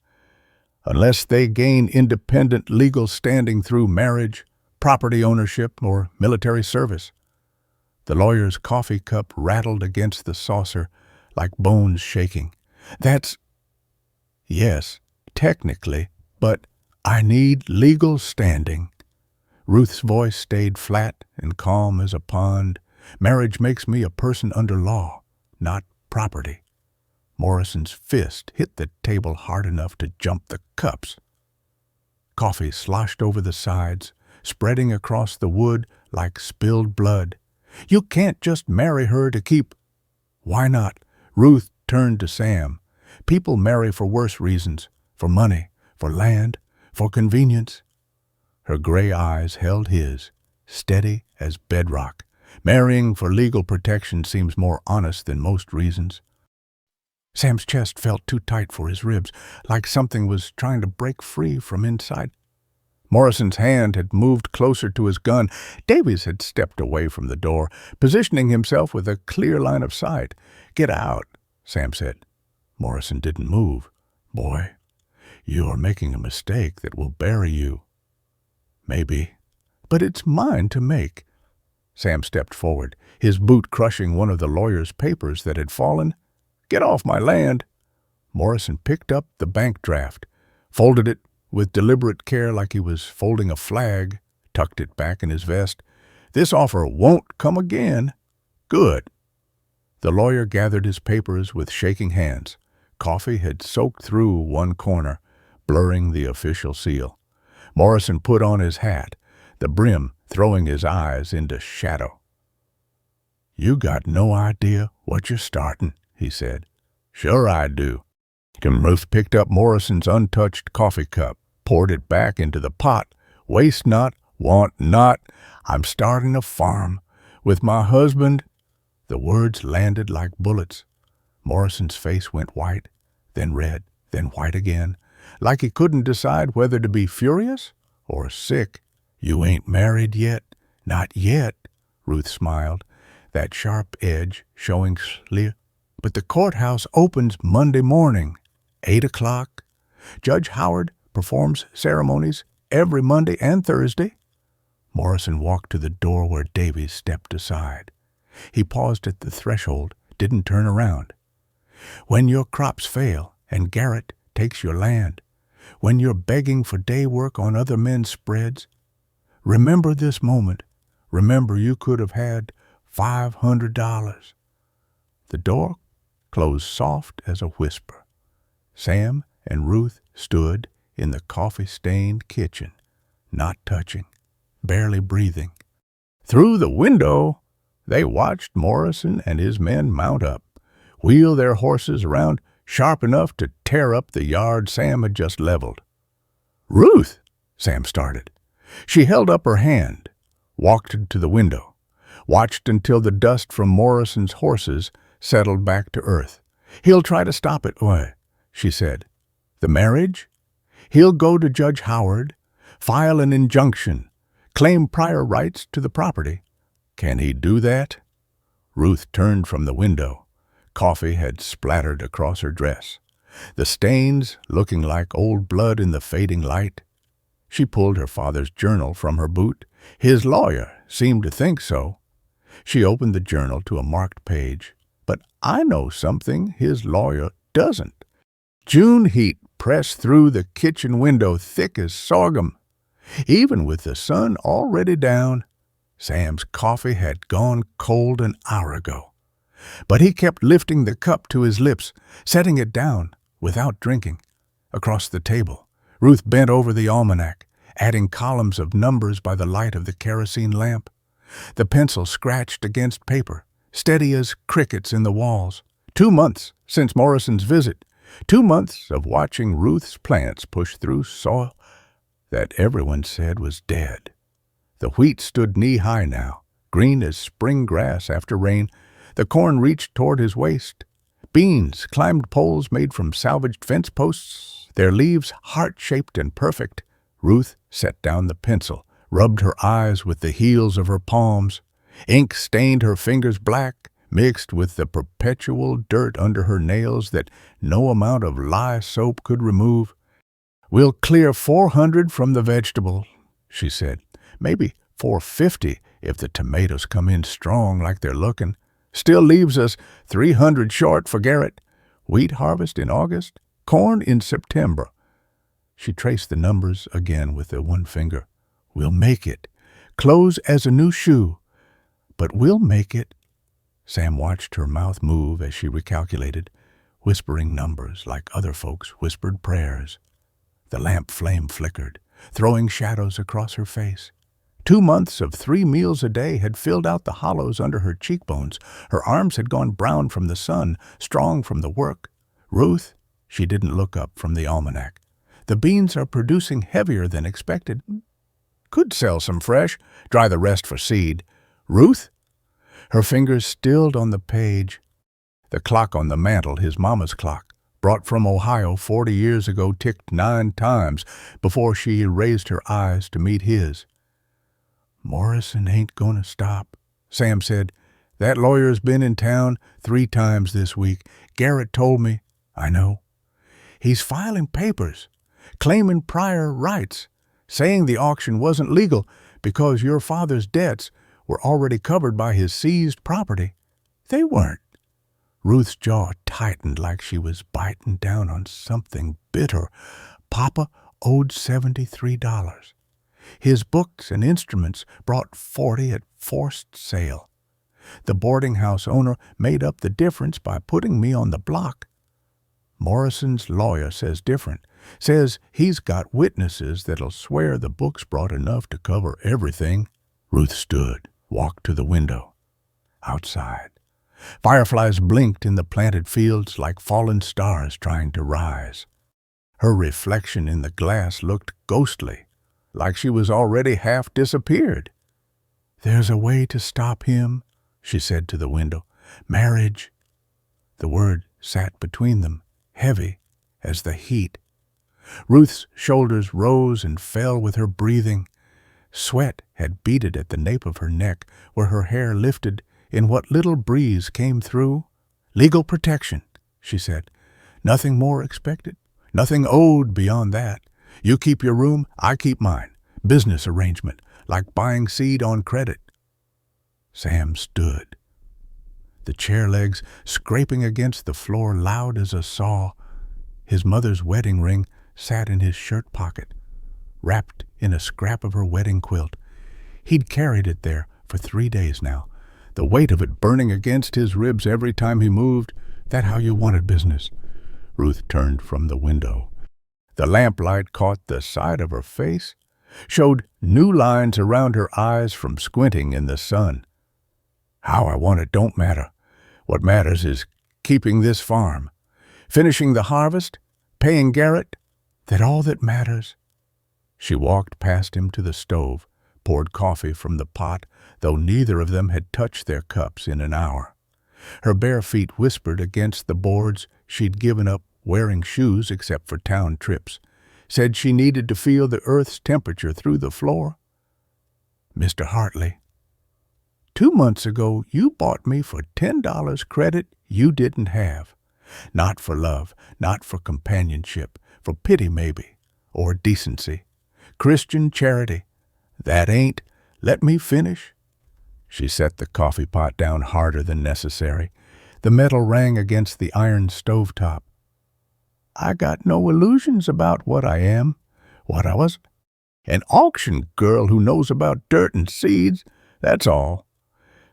Unless they gain independent legal standing through marriage, property ownership, or military service. The lawyer's coffee cup rattled against the saucer like bones shaking. That's... Yes, technically, but I need legal standing. Ruth's voice stayed flat and calm as a pond. Marriage makes me a person under law, not property. Morrison's fist hit the table hard enough to jump the cups. Coffee sloshed over the sides, spreading across the wood like spilled blood. You can't just marry her to keep... Why not? Ruth turned to Sam. People marry for worse reasons, for money, for land, for convenience. Her gray eyes held his, steady as bedrock. Marrying for legal protection seems more honest than most reasons. Sam's chest felt too tight for his ribs, like something was trying to break free from inside. Morrison's hand had moved closer to his gun. Davies had stepped away from the door, positioning himself with a clear line of sight. Get out, Sam said. Morrison didn't move. Boy, you are making a mistake that will bury you. Maybe, but it's mine to make. Sam stepped forward, his boot crushing one of the lawyer's papers that had fallen. Get off my land. Morrison picked up the bank draft, folded it with deliberate care like he was folding a flag, tucked it back in his vest. This offer won't come again. Good. The lawyer gathered his papers with shaking hands. Coffee had soaked through one corner, blurring the official seal. Morrison put on his hat, the brim throwing his eyes into shadow. You got no idea what you're starting, he said. Sure I do. Ruth picked up Morrison's untouched coffee cup, poured it back into the pot. Waste not, want not. I'm starting a farm. With my husband. The words landed like bullets. Morrison's face went white, then red, then white again, like he couldn't decide whether to be furious or sick. You ain't married yet? Not yet, Ruth smiled, that sharp edge showing clear. But the courthouse opens Monday morning, 8 o'clock. Judge Howard performs ceremonies every Monday and Thursday. Morrison walked to the door where Davies stepped aside. He paused at the threshold, didn't turn around. When your crops fail and Garrett takes your land, when you're begging for day work on other men's spreads, remember this moment. Remember you could have had $500. The door closed soft as a whisper. Sam and Ruth stood in the coffee-stained kitchen, not touching, barely breathing. Through the window, they watched Morrison and his men mount up, wheel their horses around sharp enough to tear up the yard Sam had just leveled. "Ruth," Sam started. She held up her hand, walked to the window, watched until the dust from Morrison's horses settled back to earth. "He'll try to stop it." "Why?" she said. "The marriage? He'll go to Judge Howard, file an injunction, claim prior rights to the property." "Can he do that?" Ruth turned from the window. Coffee had splattered across her dress, the stains looking like old blood in the fading light. She pulled her father's journal from her boot. His lawyer seemed to think so. She opened the journal to a marked page. "But I know something his lawyer doesn't." June heat pressed through the kitchen window thick as sorghum. Even with the sun already down, Sam's coffee had gone cold an hour ago. But he kept lifting the cup to his lips, setting it down without drinking. Across the table, Ruth bent over the almanac, adding columns of numbers by the light of the kerosene lamp. The pencil scratched against paper, steady as crickets in the walls. 2 months since Morrison's visit. 2 months of watching Ruth's plants push through soil that everyone said was dead. The wheat stood knee-high now, green as spring grass after rain. The corn reached toward his waist. Beans climbed poles made from salvaged fence posts, their leaves heart-shaped and perfect. Ruth set down the pencil, rubbed her eyes with the heels of her palms. Ink stained her fingers black, mixed with the perpetual dirt under her nails that no amount of lye soap could remove. "We'll clear 400 from the vegetable," she said. "Maybe 450 if the tomatoes come in strong like they're looking. Still leaves us 300 short for Garrett. Wheat harvest in August, corn in September." She traced the numbers again with the one finger. "We'll make it. Close as a new shoe. But we'll make it." Sam watched her mouth move as she recalculated, whispering numbers like other folks whispered prayers. The lamp flame flickered, throwing shadows across her face. 2 months of 3 meals a day had filled out the hollows under her cheekbones. Her arms had gone brown from the sun, strong from the work. "Ruth," she didn't look up from the almanac, "the beans are producing heavier than expected. Could sell some fresh, dry the rest for seed." "Ruth?" Her fingers stilled on the page. The clock on the mantel, his mama's clock, brought from Ohio 40 years ago, ticked 9 times before she raised her eyes to meet his. "Morrison ain't gonna stop," Sam said. "That lawyer's been in town 3 times this week. Garrett told me." "I know." "He's filing papers, claiming prior rights, saying the auction wasn't legal because your father's debts were already covered by his seized property." "They weren't." Ruth's jaw tightened like she was biting down on something bitter. "Papa owed $73. His books and instruments brought 40 at forced sale. The boarding house owner made up the difference by putting me on the block. Morrison's lawyer says different, says he's got witnesses that'll swear the books brought enough to cover everything." Ruth stood, walked to the window. Outside, fireflies blinked in the planted fields like fallen stars trying to rise. Her reflection in the glass looked ghostly, like she was already half disappeared. "There's a way to stop him," she said to the window. "Marriage." The word sat between them, heavy as the heat. Ruth's shoulders rose and fell with her breathing. Sweat had beaded at the nape of her neck, where her hair lifted in what little breeze came through. "Legal protection," she said. "Nothing more expected, nothing owed beyond that. You keep your room, I keep mine. Business arrangement, like buying seed on credit. Sam stood, the chair legs scraping against the floor loud as a saw. His mother's wedding ring sat in his shirt pocket, wrapped in a scrap of her wedding quilt. He'd carried it there for 3 days now, the weight of it burning against his ribs every time he moved. That how you wanted business? Ruth turned from the window. The lamplight caught the side of her face, showed new lines around her eyes from squinting in the sun. How I want it don't matter. What matters is keeping this farm, finishing the harvest, paying Garrett. That's all that matters. She walked past him to the stove, poured coffee from the pot, though neither of them had touched their cups in an hour. Her bare feet whispered against the boards. She'd given up wearing shoes except for town trips, said she needed to feel the earth's temperature through the floor. Mr. Hartley, 2 months ago you bought me for $10 credit you didn't have. Not for love, not for companionship, for pity maybe, or decency. Christian charity. That ain't. Let me finish. She set the coffee pot down harder than necessary. The metal rang against the iron stovetop. I got no illusions about what I am, what I was. An auction girl who knows about dirt and seeds, that's all.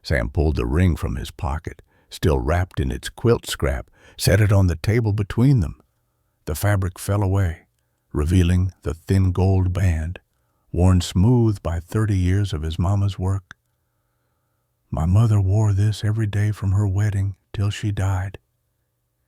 Sam pulled the ring from his pocket, still wrapped in its quilt scrap, set it on the table between them. The fabric fell away, revealing the thin gold band, worn smooth by 30 years of his mama's work. My mother wore this every day from her wedding till she died.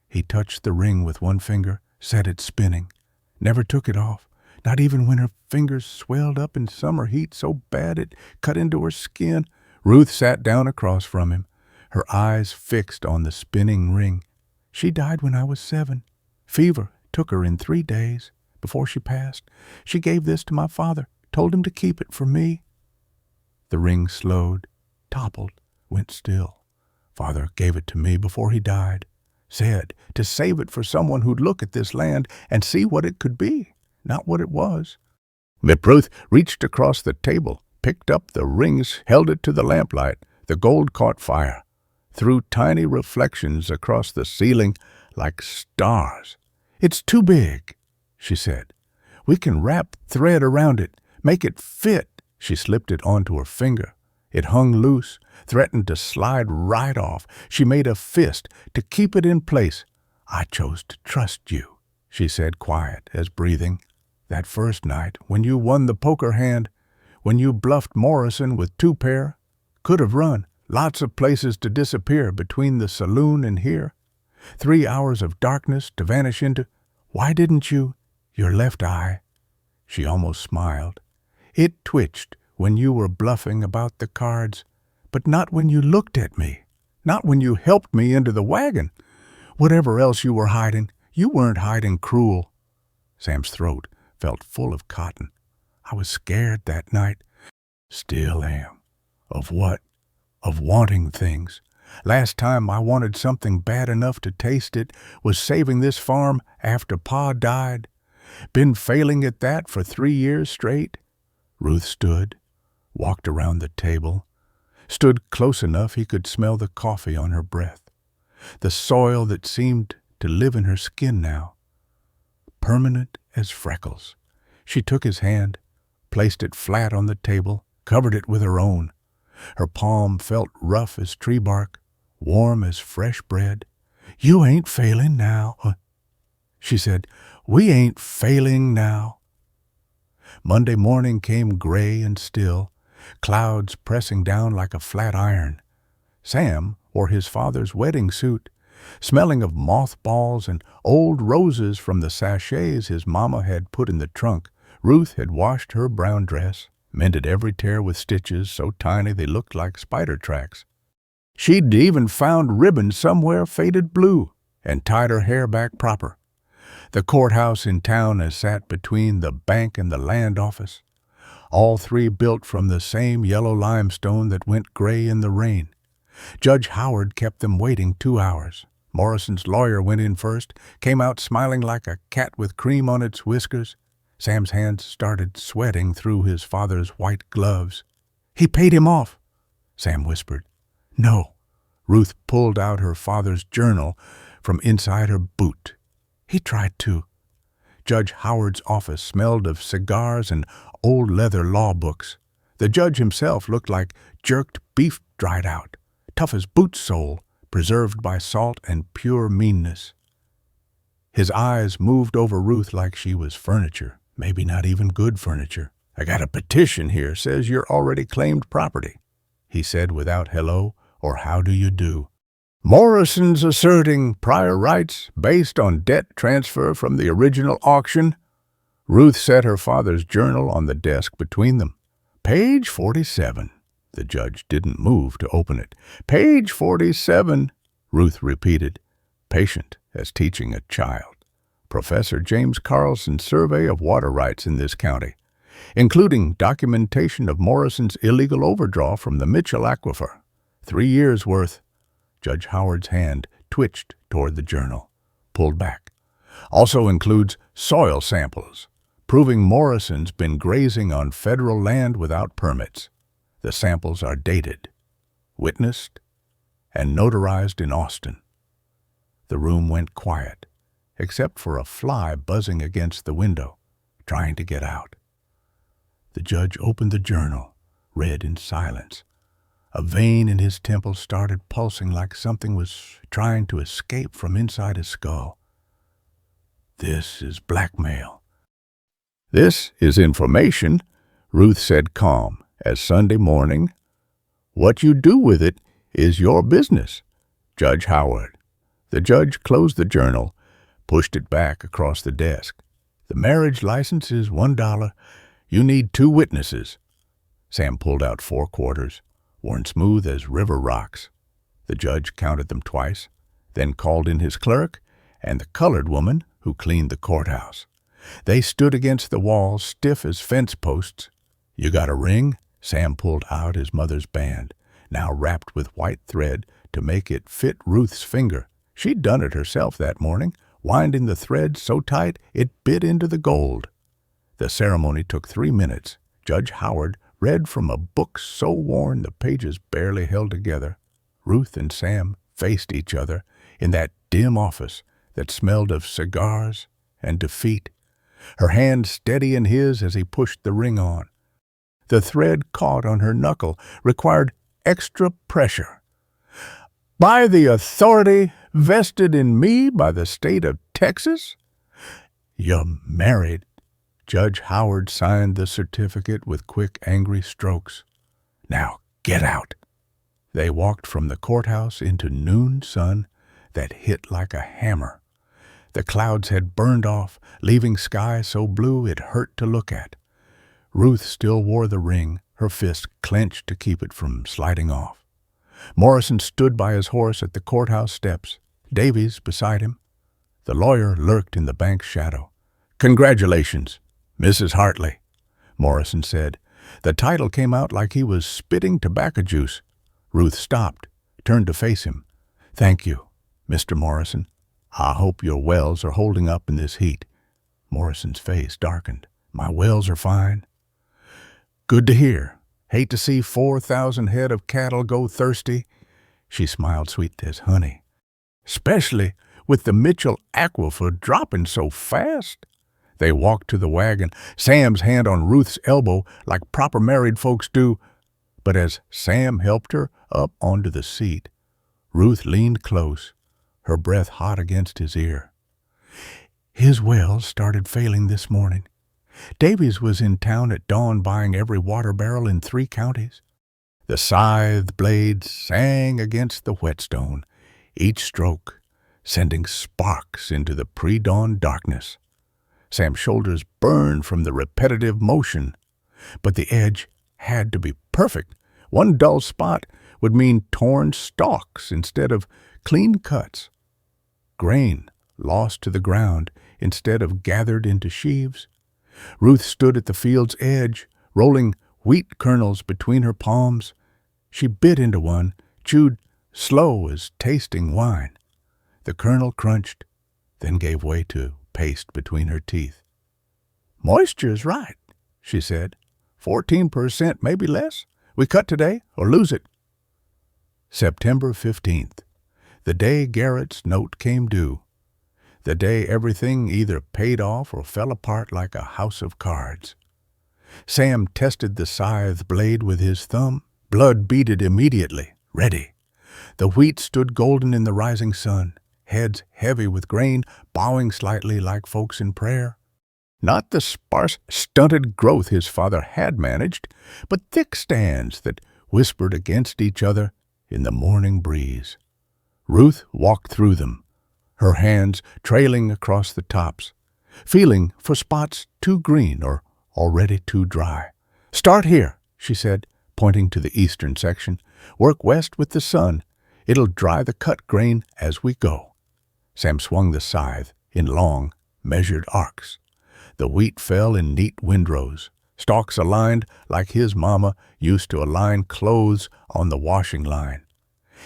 He touched the ring with one finger, set it spinning, never took it off, not even when her fingers swelled up in summer heat so bad it cut into her skin. Ruth sat down across from him, her eyes fixed on the spinning ring. She died when I was 7. Fever took her in 3 days. Before she passed, she gave this to my father, told him to keep it for me. The ring slowed, toppled, went still. Father gave it to me before he died, said to save it for someone who'd look at this land and see what it could be, not what it was. Ruth reached across the table, picked up the rings, held it to the lamplight. The gold caught fire, threw tiny reflections across the ceiling like stars. It's too big, she said. We can wrap thread around it, make it fit. She slipped it onto her finger. It hung loose, threatened to slide right off. She made a fist to keep it in place. I chose to trust you, she said, quiet as breathing. That first night, when you won the poker hand, when you bluffed Morrison with 2 pair, could have run, lots of places to disappear between the saloon and here. 3 hours of darkness to vanish into. Why didn't you? Your left eye. She almost smiled. It twitched when you were bluffing about the cards, but not when you looked at me, not when you helped me into the wagon. Whatever else you were hiding, you weren't hiding cruel. Sam's throat felt full of cotton. I was scared that night. Still am. Of what? Of wanting things. Last time I wanted something bad enough to taste it was saving this farm after Pa died. Been failing at that for 3 years straight. Ruth stood, walked around the table, stood close enough he could smell the coffee on her breath, the soil that seemed to live in her skin now, permanent as freckles. She took his hand, placed it flat on the table, covered it with her own. Her palm felt rough as tree bark, warm as fresh bread. You ain't failing now, she said. We ain't failing now. Monday morning came gray and still, clouds pressing down like a flat iron. Sam wore his father's wedding suit, smelling of mothballs and old roses from the sachets his mama had put in the trunk. Ruth had washed her brown dress, mended every tear with stitches so tiny they looked like spider tracks. She'd even found ribbons somewhere faded blue and tied her hair back proper. The courthouse in town has sat between the bank and the land office, all 3 built from the same yellow limestone that went gray in the rain. Judge Howard kept them waiting 2 hours. Morrison's lawyer went in first, came out smiling like a cat with cream on its whiskers. Sam's hands started sweating through his father's white gloves. "He paid him off," Sam whispered. "No." Ruth pulled out her father's journal from inside her boot. "He tried to." Judge Howard's office smelled of cigars and old leather law books. The judge himself looked like jerked beef dried out, tough as boot sole, preserved by salt and pure meanness. His eyes moved over Ruth like she was furniture, maybe not even good furniture. "I got a petition here, says you're already claimed property," he said without hello or how do you do. "Morrison's asserting prior rights based on debt transfer from the original auction." Ruth set her father's journal on the desk between them. "Page 47. The judge didn't move to open it. "Page 47, Ruth repeated, patient as teaching a child. "Professor James Carlson's survey of water rights in this county, including documentation of Morrison's illegal overdraw from the Mitchell Aquifer. 3 years' worth." Judge Howard's hand twitched toward the journal, pulled back. "Also includes soil samples, proving Morrison's been grazing on federal land without permits. The samples are dated, witnessed, and notarized in Austin." The room went quiet, except for a fly buzzing against the window, trying to get out. The judge opened the journal, read in silence. A vein in his temple started pulsing like something was trying to escape from inside his skull. "This is blackmail." "This is information," Ruth said calm as Sunday morning. "What you do with it is your business, Judge Howard." The judge closed the journal, pushed it back across the desk. "The marriage license is $1. You need 2 witnesses." Sam pulled out 4 quarters, worn smooth as river rocks. The judge counted them twice, then called in his clerk and the colored woman who cleaned the courthouse. They stood against the wall, stiff as fence posts. "You got a ring?" Sam pulled out his mother's band, now wrapped with white thread to make it fit Ruth's finger. She'd done it herself that morning, winding the thread so tight it bit into the gold. The ceremony took 3 minutes. Judge Howard read from a book so worn the pages barely held together. Ruth and Sam faced each other in that dim office that smelled of cigars and defeat, her hand steady in his as he pushed the ring on. The thread caught on her knuckle, required extra pressure. "By the authority vested in me by the state of Texas?" "You're married." Judge Howard signed the certificate with quick, angry strokes. "Now get out." They walked from the courthouse into noon sun that hit like a hammer. The clouds had burned off, leaving sky so blue it hurt to look at. Ruth still wore the ring, her fist clenched to keep it from sliding off. Morrison stood by his horse at the courthouse steps, Davies beside him. The lawyer lurked in the bank's shadow. "Congratulations, Mrs. Hartley," Morrison said. The title came out like he was spitting tobacco juice. Ruth stopped, turned to face him. "Thank you, Mr. Morrison. I hope your wells are holding up in this heat." Morrison's face darkened. "My wells are fine." "Good to hear. Hate to see 4,000 head of cattle go thirsty." She smiled sweet as honey. "Especially with the Mitchell Aquifer dropping so fast." They walked to the wagon, Sam's hand on Ruth's elbow like proper married folks do. But as Sam helped her up onto the seat, Ruth leaned close, her breath hot against his ear. "His wells started failing this morning. Davies was in town at dawn buying every water barrel in 3 counties. The scythe blades sang against the whetstone, each stroke sending sparks into the pre-dawn darkness. Sam's shoulders burned from the repetitive motion, but the edge had to be perfect. One dull spot would mean torn stalks instead of clean cuts, grain lost to the ground instead of gathered into sheaves. Ruth stood at the field's edge, rolling wheat kernels between her palms. She bit into one, chewed slow as tasting wine. The kernel crunched, then gave way to paste between her teeth. "Moisture's right," she said. 14%, maybe less. We cut today or lose it. September 15th, the day Garrett's note came due. The day everything either paid off or fell apart like a house of cards. Sam tested the scythe blade with his thumb. Blood beaded immediately. Ready. The wheat stood golden in the rising sun, heads heavy with grain, bowing slightly like folks in prayer. Not the sparse, stunted growth his father had managed, but thick stands that whispered against each other in the morning breeze. Ruth walked through them, her hands trailing across the tops, feeling for spots too green or already too dry. "Start here," she said, pointing to the eastern section. "Work west with the sun. It'll dry the cut grain as we go." Sam swung the scythe in long, measured arcs. The wheat fell in neat windrows, stalks aligned like his mama used to align clothes on the washing line.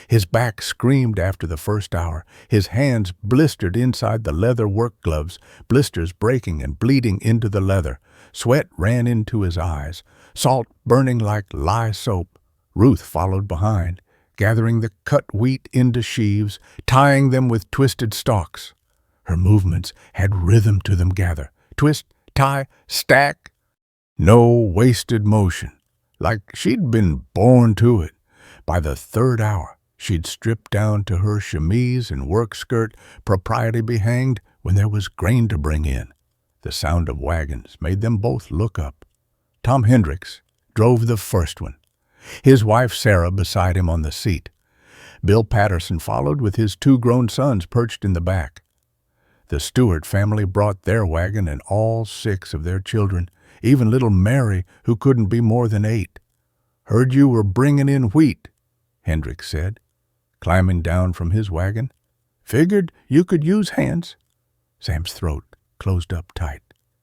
His back screamed after the first hour. His hands blistered inside the leather work gloves, blisters breaking and bleeding into the leather. Sweat ran into his eyes, salt burning like lye soap. Ruth followed behind, gathering the cut wheat into sheaves, tying them with twisted stalks. Her movements had rhythm to them. Gather, twist, tie, stack. No wasted motion, like she'd been born to it. By the third hour, she'd stripped down to her chemise and work skirt, propriety be hanged when there was grain to bring in. The sound of wagons made them both look up. Tom Hendricks drove the first one, his wife Sarah beside him on the seat. Bill Patterson followed with his 2 grown sons perched in the back. The Stewart family brought their wagon and all 6 of their children, even little Mary, who couldn't be more than 8. "Heard you were bringing in wheat," Hendricks said, climbing down from his wagon. "Figured you could use hands." Sam's throat closed up tight.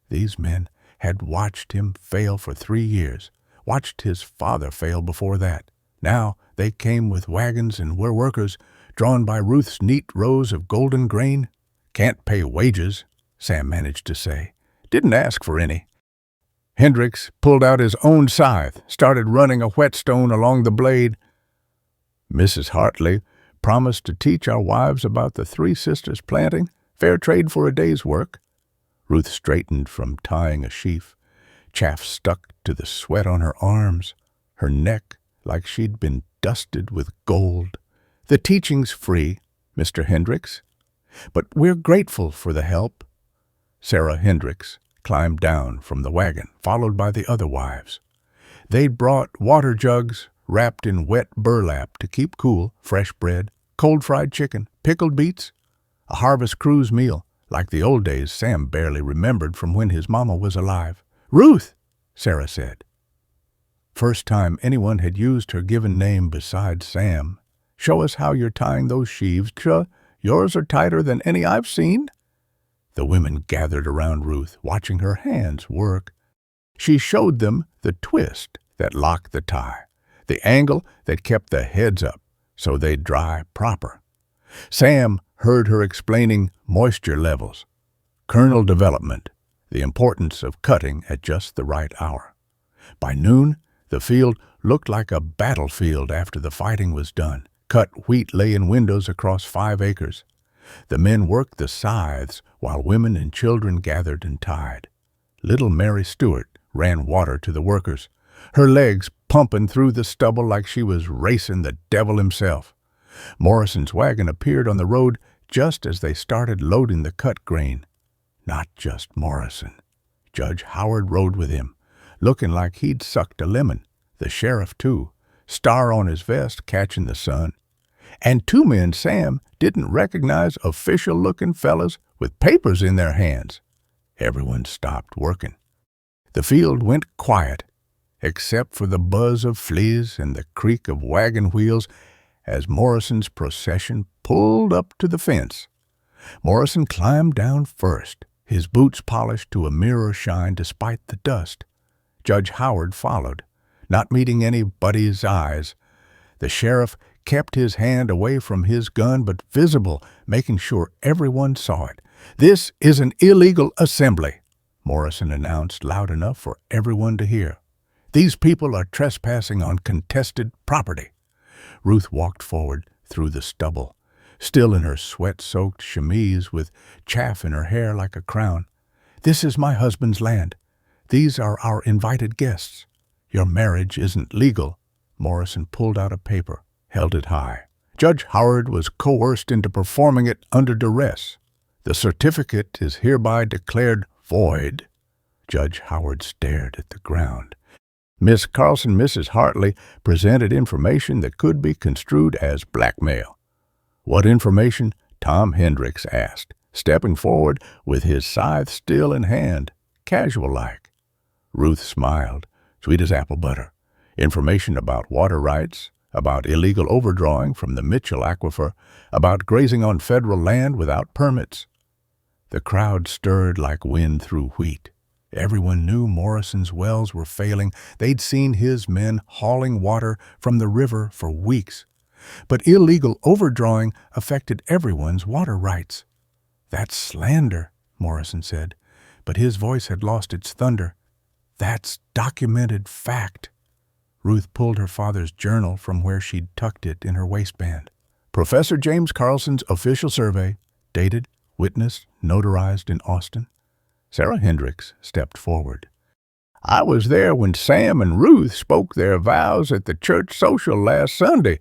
These men had watched him fail for 3 years, watched his father fail before that. Now they came with wagons and were workers, drawn by Ruth's neat rows of golden grain. "Can't pay wages," Sam managed to say. "Didn't ask for any." Hendricks pulled out his own scythe, started running a whetstone along the blade. "Mrs. Hartley promised to teach our wives about the 3 sisters planting, fair trade for a day's work." Ruth straightened from tying a sheaf. Chaff stuck to the sweat on her arms, her neck like she'd been dusted with gold. "The teaching's free, Mr. Hendricks, but we're grateful for the help." Sarah Hendricks climbed down from the wagon, followed by the other wives. They'd brought water jugs wrapped in wet burlap to keep cool, fresh bread, cold fried chicken, pickled beets, a harvest cruise meal, like the old days Sam barely remembered from when his mama was alive. "Ruth," Sarah said. First time anyone had used her given name besides Sam. "Show us how you're tying those sheaves. Yours are tighter than any I've seen." The women gathered around Ruth, watching her hands work. She showed them the twist that locked the tie, the angle that kept the heads up so they'd dry proper. Sam heard her explaining moisture levels, kernel development, the importance of cutting at just the right hour. By noon, the field looked like a battlefield after the fighting was done. Cut wheat lay in windows across 5 acres. The men worked the scythes while women and children gathered and tied. Little Mary Stewart ran water to the workers, her legs pumping through the stubble like she was racing the devil himself. Morrison's wagon appeared on the road just as they started loading the cut grain. Not just Morrison. Judge Howard rode with him, looking like he'd sucked a lemon. The sheriff, too, star on his vest catching the sun. And 2 men Sam didn't recognize, official-looking fellas with papers in their hands. Everyone stopped working. The field went quiet, except for the buzz of fleas and the creak of wagon wheels as Morrison's procession pulled up to the fence. Morrison climbed down first, his boots polished to a mirror shine despite the dust. Judge Howard followed, not meeting anybody's eyes. The sheriff kept his hand away from his gun but visible, making sure everyone saw it. "This is an illegal assembly." Morrison announced loud enough for everyone to hear. "These people are trespassing on contested property." Ruth walked forward through the stubble, still in her sweat-soaked chemise with chaff in her hair like a crown. "This is my husband's land. These are our invited guests. Your marriage isn't legal." Morrison pulled out a paper, held it high. "Judge Howard was coerced into performing it under duress. The certificate is hereby declared void." Judge Howard stared at the ground. Miss Carlson, Mrs. Hartley, presented information that could be construed as blackmail. "What information?" Tom Hendricks asked, stepping forward with his scythe still in hand, casual-like. Ruth smiled, sweet as apple butter. "Information about water rights, about illegal overdrawing from the Mitchell Aquifer, about grazing on federal land without permits." The crowd stirred like wind through wheat. Everyone knew Morrison's wells were failing. They'd seen his men hauling water from the river for weeks. But illegal overdrawing affected everyone's water rights. "That's slander," Morrison said, but his voice had lost its thunder. "That's documented fact." Ruth pulled her father's journal from where she'd tucked it in her waistband. "Professor James Carlson's official survey, dated, witnessed, notarized in Austin." Sarah Hendricks stepped forward. "I was there when Sam and Ruth spoke their vows at the church social last Sunday.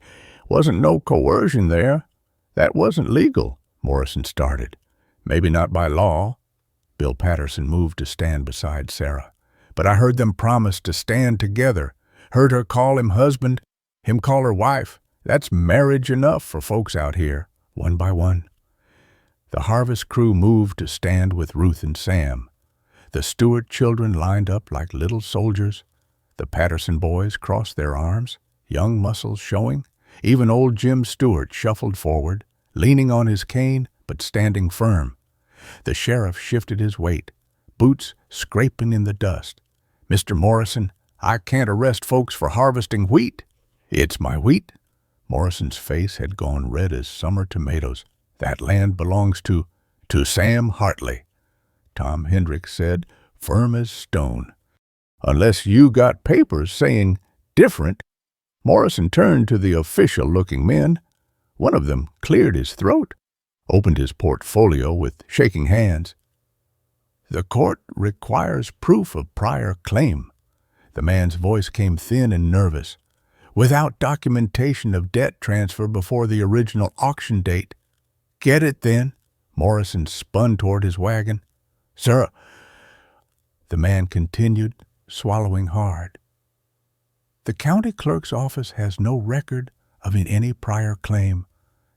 Wasn't no coercion there. That wasn't legal," Morrison started. "Maybe not by law." Bill Patterson moved to stand beside Sarah. "But I heard them promise to stand together. Heard her call him husband, him call her wife. That's marriage enough for folks out here." One by one, the harvest crew moved to stand with Ruth and Sam. The Stewart children lined up like little soldiers. The Patterson boys crossed their arms, young muscles showing. Even old Jim Stewart shuffled forward, leaning on his cane but standing firm. The sheriff shifted his weight, boots scraping in the dust. "Mr. Morrison, I can't arrest folks for harvesting wheat." "It's my wheat." Morrison's face had gone red as summer tomatoes. "That land belongs to Sam Hartley," Tom Hendricks said, firm as stone. "Unless you got papers saying different." Morrison turned to the official-looking men. One of them cleared his throat, opened his portfolio with shaking hands. "The court requires proof of prior claim." The man's voice came thin and nervous. "Without documentation of debt transfer before the original auction date." "Get it, then." Morrison spun toward his wagon. "Sir," the man continued, swallowing hard, "the county clerk's office has no record of any prior claim.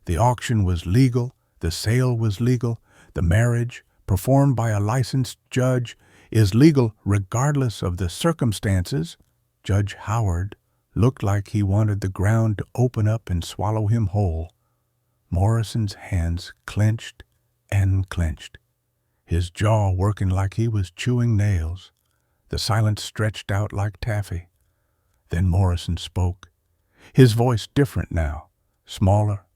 The auction was legal, the sale was legal, the marriage, performed by a licensed judge, is legal regardless of the circumstances." Judge Howard looked like he wanted the ground to open up and swallow him whole. Morrison's hands clenched and clenched, his jaw working like he was chewing nails. The silence stretched out like taffy. Then Morrison spoke, his voice different now, smaller.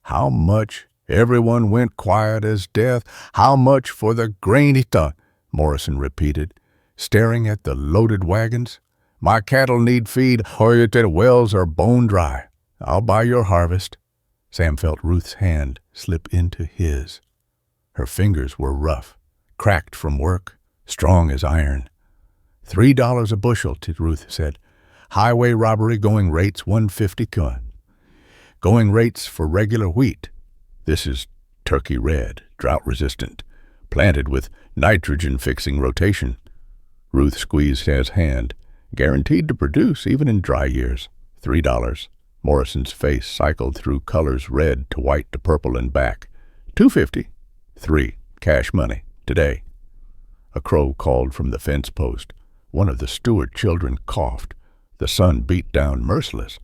"How much?" Everyone went quiet as death. "How much for the grainita?" Morrison repeated, staring at the loaded wagons. "My cattle need feed, or the wells are bone dry. I'll buy your harvest." Sam felt Ruth's hand slip into his. Her fingers were rough, cracked from work, strong as iron. $3 a bushel, Ruth said. "Highway robbery going rates $1.50 con. Going rates for regular wheat. This is turkey red, drought-resistant, planted with nitrogen-fixing rotation." Ruth squeezed his hand. "Guaranteed to produce even in dry years. $3. Morrison's face cycled through colors red to white to purple and back. $2.50. $3. Cash money. Today." A crow called from the fence post. One of the Stewart children coughed. The sun beat down merciless.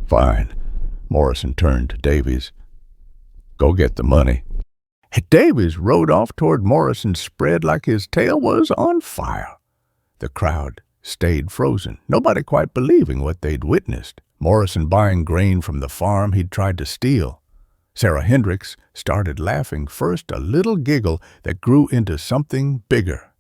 "Fine." Morrison turned to Davies. "Go get the money." Davies rode off toward Morrison's spread like his tail was on fire. The crowd stayed frozen, nobody quite believing what they'd witnessed. Morrison buying grain from the farm he'd tried to steal. Sarah Hendricks started laughing, first a little giggle that grew into something bigger.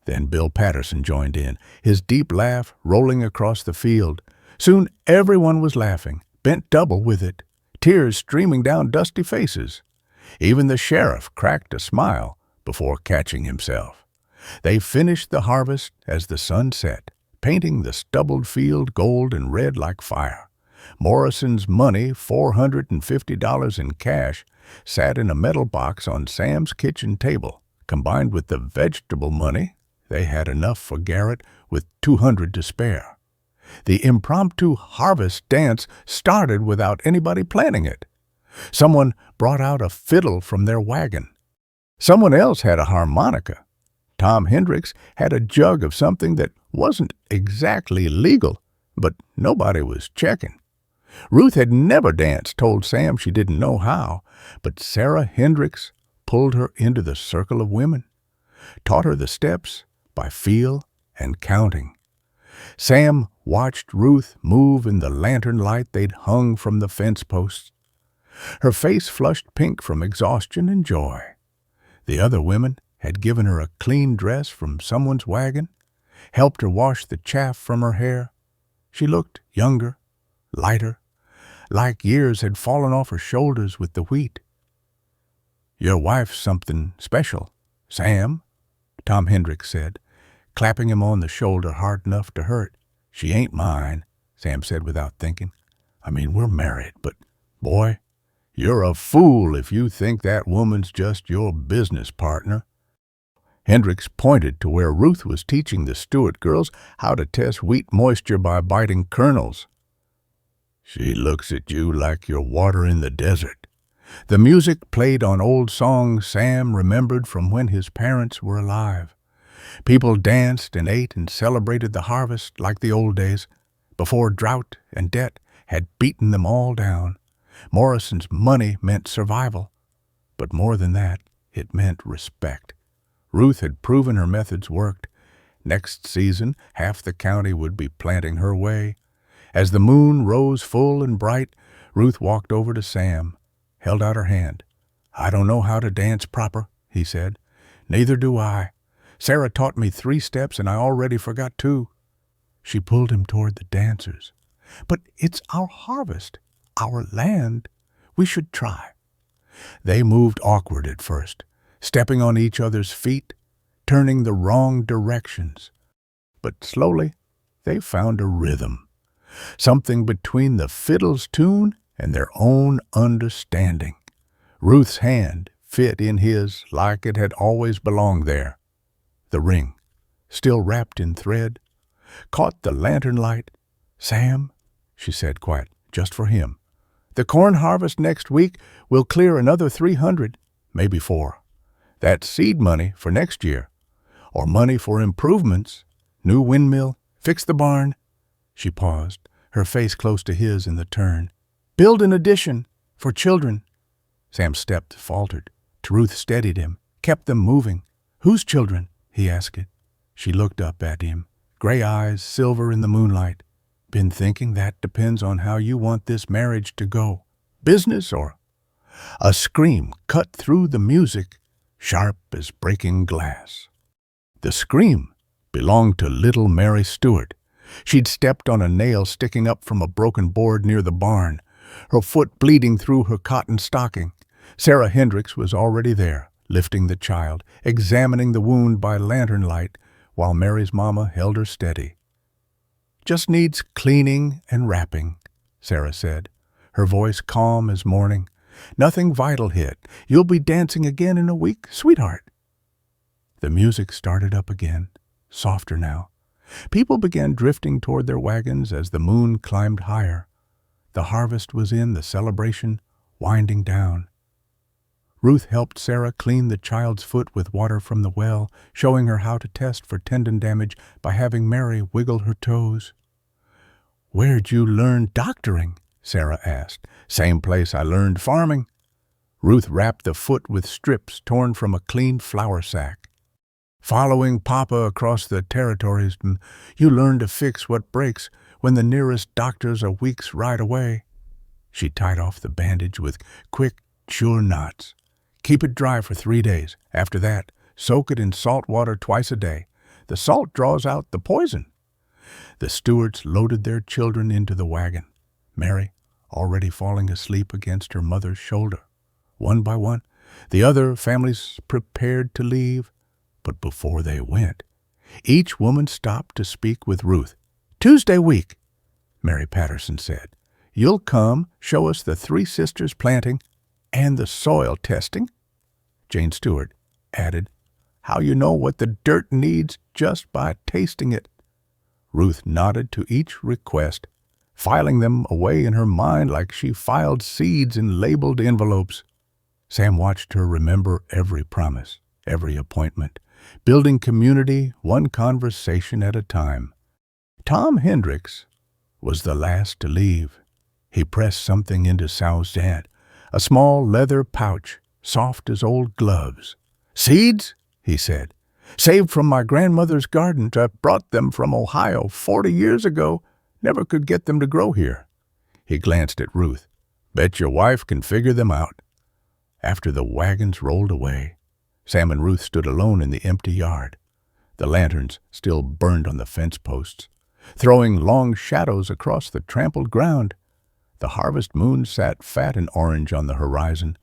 Then Bill Patterson joined in, his deep laugh rolling across the field. Soon everyone was laughing, bent double with it, tears streaming down dusty faces. Even the sheriff cracked a smile before catching himself. They finished the harvest as the sun set, painting the stubbled field gold and red like fire. Morrison's money, $450 in cash, sat in a metal box on Sam's kitchen table. Combined with the vegetable money, they had enough for Garrett with $200 to spare. The impromptu harvest dance started without anybody planning it. Someone brought out a fiddle from their wagon. Someone else had a harmonica. Tom Hendricks had a jug of something that wasn't exactly legal, but nobody was checking. Ruth had never danced, told Sam she didn't know how, but Sarah Hendricks pulled her into the circle of women, taught her the steps by feel and counting. Sam watched Ruth move in the lantern light they'd hung from the fence posts. Her face flushed pink from exhaustion and joy. The other women had given her a clean dress from someone's wagon, helped her wash the chaff from her hair. She looked younger, lighter, like years had fallen off her shoulders with the wheat. "Your wife's something special, Sam," Tom Hendricks said, clapping him on the shoulder hard enough to hurt. "She ain't mine," Sam said without thinking. "I mean, we're married, but, boy, you're a fool if you think that woman's just your business partner." Hendricks pointed to where Ruth was teaching the Stewart girls how to test wheat moisture by biting kernels. "She looks at you like you're water in the desert." The music played on old songs Sam remembered from when his parents were alive. People danced and ate and celebrated the harvest like the old days, before drought and debt had beaten them all down. Morrison's money meant survival, but more than that, it meant respect. Ruth had proven her methods worked. Next season, half the county would be planting her way. As the moon rose full and bright, Ruth walked over to Sam, held out her hand. "I don't know how to dance proper," he said. "Neither do I. Sarah taught me 3 steps and I already forgot 2. She pulled him toward the dancers. "But it's our harvest, our land. We should try." They moved awkward at first, stepping on each other's feet, turning the wrong directions. But slowly they found a rhythm, something between the fiddle's tune and their own understanding. Ruth's hand fit in his like it had always belonged there. The ring, still wrapped in thread, caught the lantern light. "Sam," she said quiet, just for him, "the corn harvest next week will clear another 300, maybe 4. That's seed money for next year, or money for improvements, new windmill, fix the barn." She paused, her face close to his in the turn. "Build an addition for children." Sam stepped, faltered. Ruth steadied him, kept them moving. "Whose children?" he asked it. She looked up at him, gray eyes silver in the moonlight. "Been thinking that depends on how you want this marriage to go. Business or—" A scream cut through the music, sharp as breaking glass. The scream belonged to little Mary Stewart. She'd stepped on a nail sticking up from a broken board near the barn, her foot bleeding through her cotton stocking. Sarah Hendricks was already there, lifting the child, examining the wound by lantern light, while Mary's mama held her steady. "Just needs cleaning and wrapping," Sarah said, her voice calm as morning. "Nothing vital hit. You'll be dancing again in a week, sweetheart." The music started up again, softer now. People began drifting toward their wagons as the moon climbed higher. The harvest was in, the celebration winding down. Ruth helped Sarah clean the child's foot with water from the well, showing her how to test for tendon damage by having Mary wiggle her toes. "Where'd you learn doctoring?" Sarah asked. "Same place I learned farming." Ruth wrapped the foot with strips torn from a clean flour sack. "Following Papa across the territories, you learn to fix what breaks when the nearest doctors are weeks ride away." She tied off the bandage with quick, sure knots. "Keep it dry for 3 days. After that, soak it in salt water twice a day. The salt draws out the poison." The stewards loaded their children into the wagon, Mary already falling asleep against her mother's shoulder. One by one, the other families prepared to leave, but before they went, each woman stopped to speak with Ruth. "Tuesday week," Mary Patterson said, "you'll come show us the Three Sisters planting and the soil testing." Jane Stewart added, "How you know what the dirt needs just by tasting it." Ruth nodded to each request, filing them away in her mind like she filed seeds in labeled envelopes. Sam watched her remember every promise, every appointment, building community one conversation at a time. Tom Hendricks was the last to leave. He pressed something into Sal's hand, a small leather pouch, soft as old gloves. "Seeds," he said. "Saved from my grandmother's garden. I brought them from Ohio 40 years ago. Never could get them to grow here." He glanced at Ruth. "Bet your wife can figure them out." After the wagons rolled away, Sam and Ruth stood alone in the empty yard. The lanterns still burned on the fence posts, throwing long shadows across the trampled ground. The harvest moon sat fat and orange on the horizon,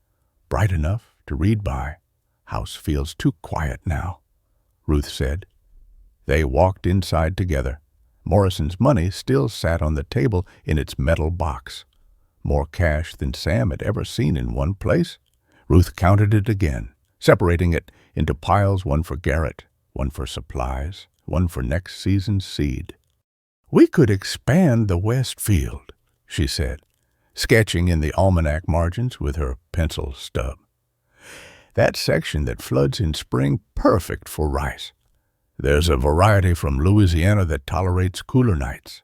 bright enough to read by. "House feels too quiet now," Ruth said. They walked inside together. Morrison's money still sat on the table in its metal box. More cash than Sam had ever seen in one place. Ruth counted it again, separating it into piles, one for Garrett, one for supplies, one for next season's seed. "We could expand the west field," she said, sketching in the almanac margins with her pencil stub. "That section that floods in spring, perfect for rice. There's a variety from Louisiana that tolerates cooler nights."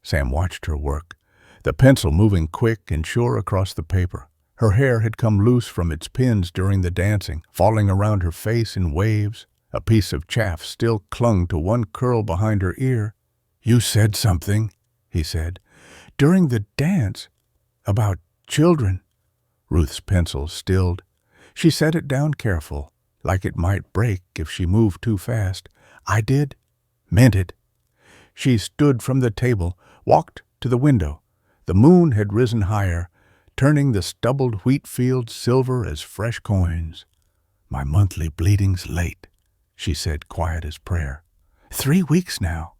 Sam watched her work, the pencil moving quick and sure across the paper. Her hair had come loose from its pins during the dancing, falling around her face in waves. A piece of chaff still clung to one curl behind her ear. "You said something," he said, "during the dance, about children." Ruth's pencil stilled. She set it down careful, like it might break if she moved too fast. "I did. Meant it." She stood from the table, walked to the window. The moon had risen higher, turning the stubbled wheat fields silver as fresh coins. "My monthly bleeding's late," she said, quiet as prayer. 3 weeks now."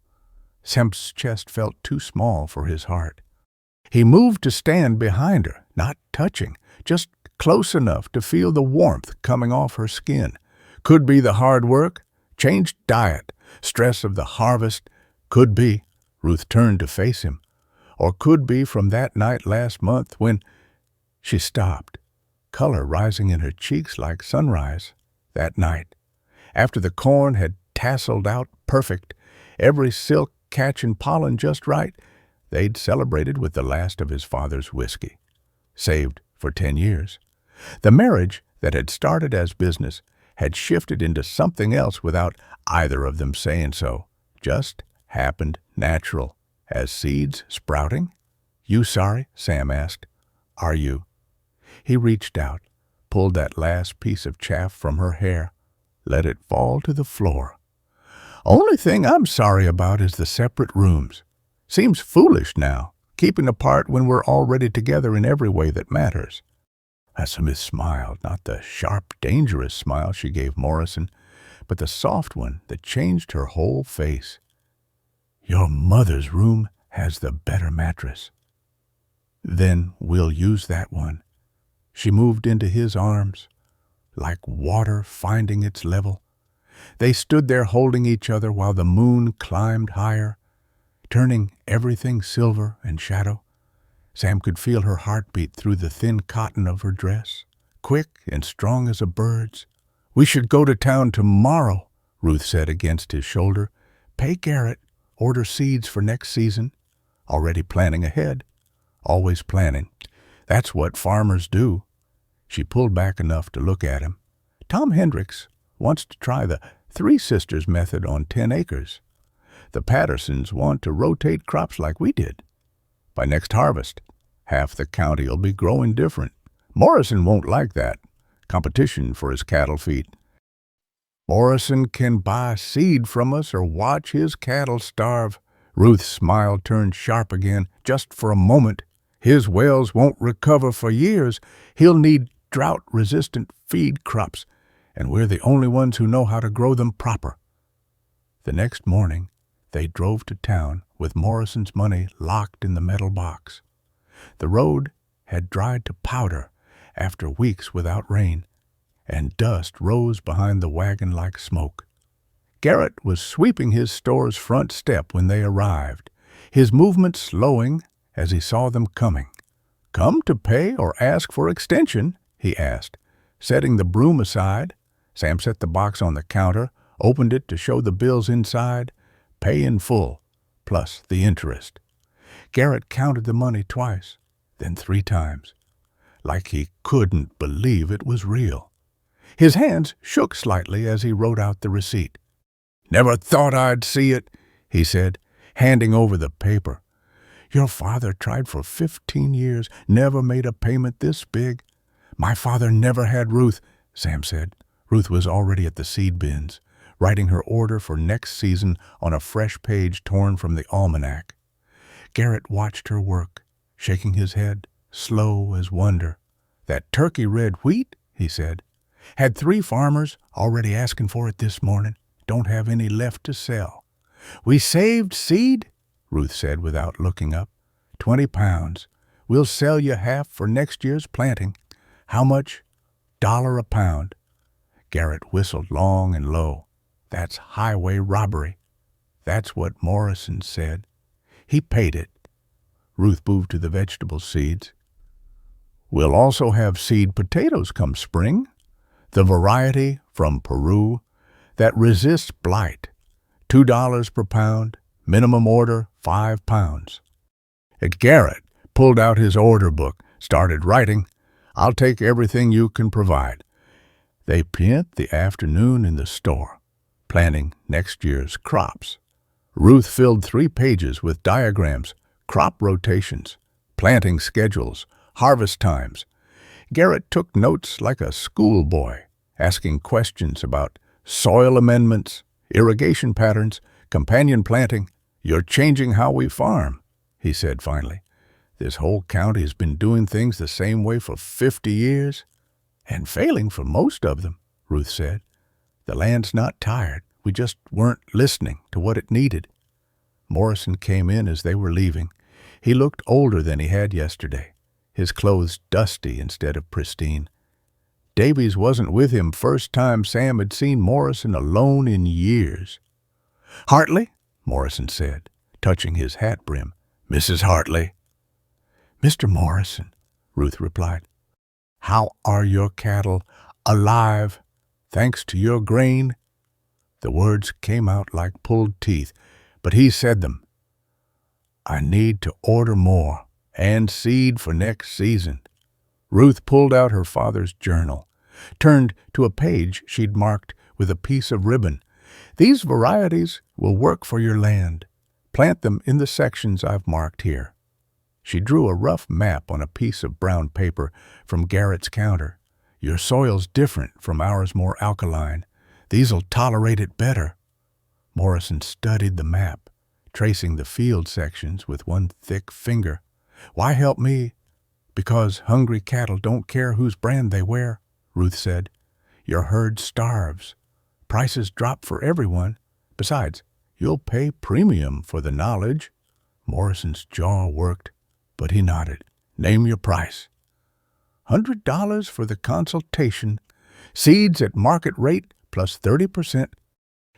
Sam's chest felt too small for his heart. He moved to stand behind her, not touching, just close enough to feel the warmth coming off her skin. Could be the hard work, changed diet, stress of the harvest. Could be, Ruth turned to face him, or could be from that night last month when... She stopped, color rising in her cheeks like sunrise. That night, after the corn had tasseled out perfect, every silk catching pollen just right, they'd celebrated with the last of his father's whiskey, saved for 10 years. The marriage that had started as business had shifted into something else without either of them saying so. Just happened natural, as seeds sprouting. "You sorry?" Sam asked. "Are you?" He reached out, pulled that last piece of chaff from her hair, let it fall to the floor. "Only thing I'm sorry about is the separate rooms. Seems foolish now, keeping apart when we're already together in every way that matters." Smith smiled, not the sharp, dangerous smile she gave Morrison, but the soft one that changed her whole face. "Your mother's room has the better mattress." "Then we'll use that one." She moved into his arms, like water finding its level. They stood there holding each other while the moon climbed higher, turning everything silver and shadow. Sam could feel her heartbeat through the thin cotton of her dress, quick and strong as a bird's. "We should go to town tomorrow," Ruth said against his shoulder. "Pay Garrett, order seeds for next season." Already planning ahead. Always planning. That's what farmers do. She pulled back enough to look at him. "Tom Hendricks wants to try the Three Sisters method on 10 acres. The Pattersons want to rotate crops like we did. By next harvest, half the county will be growing different. Morrison won't like that. Competition for his cattle feed." Morrison can buy seed from us or watch his cattle starve. Ruth's smile turned sharp again, just for a moment. His wells won't recover for years. He'll need drought-resistant feed crops, and we're the only ones who know how to grow them proper. The next morning, they drove to town with Morrison's money locked in the metal box. The road had dried to powder after weeks without rain, and dust rose behind the wagon like smoke. Garrett was sweeping his store's front step when they arrived, his movement slowing as he saw them coming. "Come to pay or ask for extension?" he asked. Setting the broom aside, Sam set the box on the counter, opened it to show the bills inside. Pay in full, plus the interest. Garrett counted the money twice, then 3 times, like he couldn't believe it was real. His hands shook slightly as he wrote out the receipt. "Never thought I'd see it," he said, handing over the paper. "Your father tried for 15 years, never made a payment this big." "My father never had Ruth," Sam said. Ruth was already at the seed bins, writing her order for next season on a fresh page torn from the almanac. Garrett watched her work, shaking his head, slow as wonder. "That turkey red wheat," he said. "Had 3 farmers already asking for it this morning. Don't have any left to sell." "We saved seed," Ruth said without looking up. 20 pounds. We'll sell you half for next year's planting." "How much?" $1 a pound. Garrett whistled long and low. "That's highway robbery." "That's what Morrison said." "He paid it." Ruth moved to the vegetable seeds. "We'll also have seed potatoes come spring. The variety from Peru that resists blight. $2 per pound, minimum order 5 pounds. Garrett pulled out his order book, started writing. "I'll take everything you can provide." They spent the afternoon in the store, planning next year's crops. Ruth filled 3 pages with diagrams, crop rotations, planting schedules, harvest times. Garrett took notes like a schoolboy, asking questions about soil amendments, irrigation patterns, companion planting. "You're changing how we farm," he said finally. "This whole county's been doing things the same way for 50 years. "And failing for most of them," Ruth said. "The land's not tired. We just weren't listening to what it needed." Morrison came in as they were leaving. He looked older than he had yesterday, his clothes dusty instead of pristine. Davies wasn't with him first time Sam had seen Morrison alone in years. "Hartley," Morrison said, touching his hat brim. "Mrs. Hartley." "Mr. Morrison," Ruth replied. "How are your cattle? Alive, thanks to your grain?" The words came out like pulled teeth, but he said them. "I need to order more, and seed for next season." Ruth pulled out her father's journal, turned to a page she'd marked with a piece of ribbon. "These varieties will work for your land. Plant them in the sections I've marked here." She drew a rough map on a piece of brown paper from Garrett's counter. "Your soil's different from ours, more alkaline. These'll tolerate it better." Morrison studied the map, tracing the field sections with one thick finger. "Why help me?" "Because hungry cattle don't care whose brand they wear," Ruth said. "Your herd starves. Prices drop for everyone. Besides, you'll pay premium for the knowledge." Morrison's jaw worked, but he nodded. "Name your price." $100 for the consultation. Seeds at market rate plus 30%.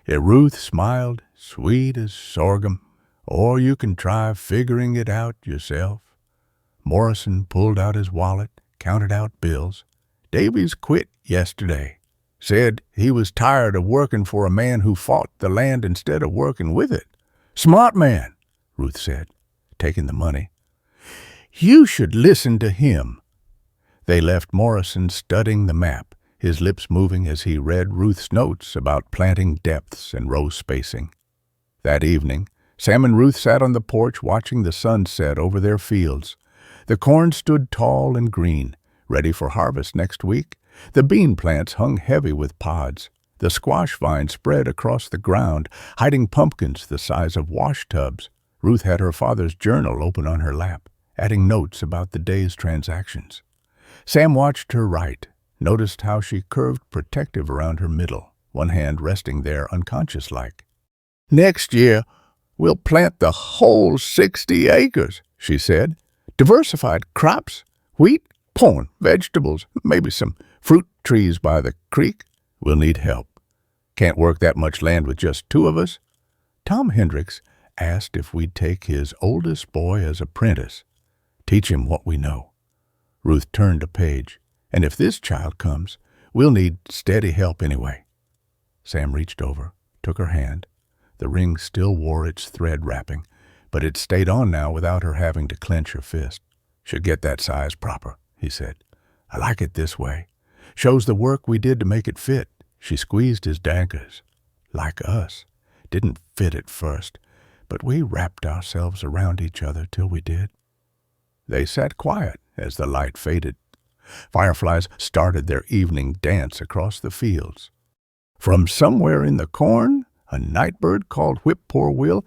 Ruth smiled, sweet as sorghum. "Or you can try figuring it out yourself." Morrison pulled out his wallet, counted out bills. "Davies quit yesterday. Said he was tired of working for a man who fought the land instead of working with it." "Smart man," Ruth said, taking the money. "You should listen to him." They left Morrison studying the map, his lips moving as he read Ruth's notes about planting depths and row spacing. That evening, Sam and Ruth sat on the porch watching the sun set over their fields. The corn stood tall and green, ready for harvest next week. The bean plants hung heavy with pods. The squash vine spread across the ground, hiding pumpkins the size of wash tubs. Ruth had her father's journal open on her lap, adding notes about the day's transactions. Sam watched her write, noticed how she curved protective around her middle, one hand resting there unconscious-like. "Next year, we'll plant the whole 60 acres, she said. "Diversified crops, wheat, corn, vegetables, maybe some fruit trees by the creek. We'll need help. Can't work that much land with just two of us." Tom Hendricks asked if we'd take his oldest boy as apprentice, teach him what we know. Ruth turned a page. "And if this child comes, we'll need steady help anyway." Sam reached over, took her hand. The ring still wore its thread wrapping, but it stayed on now without her having to clench her fist. "Should get that size proper," he said. "I like it this way. Shows the work we did to make it fit." She squeezed his daggers. "Like us. Didn't fit at first, but we wrapped ourselves around each other till we did." They sat quiet as the light faded. Fireflies started their evening dance across the fields. From somewhere in the corn, a nightbird called whip-poor-will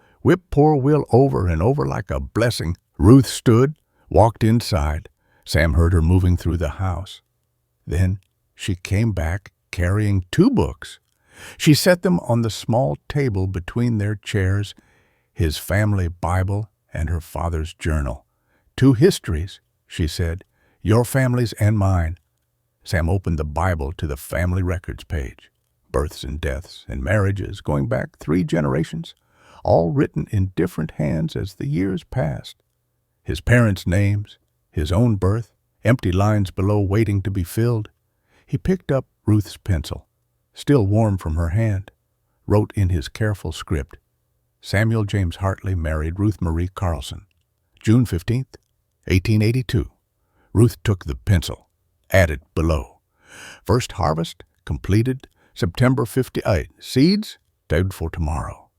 over and over like a blessing. Ruth stood, walked inside. Sam heard her moving through the house. Then she came back carrying 2 books. She set them on the small table between their chairs, his family Bible and her father's journal. "2 histories," she said, "your family's and mine." Sam opened the Bible to the family records page. Births and deaths and marriages going back 3 generations, all written in different hands as the years passed. His parents' names, his own birth, empty lines below waiting to be filled. He picked up Ruth's pencil, still warm from her hand, wrote in his careful script, "Samuel James Hartley married Ruth Marie Carlson, June 15th, 1882. Ruth took the pencil, added below, "First harvest completed September 58. Seeds due for tomorrow."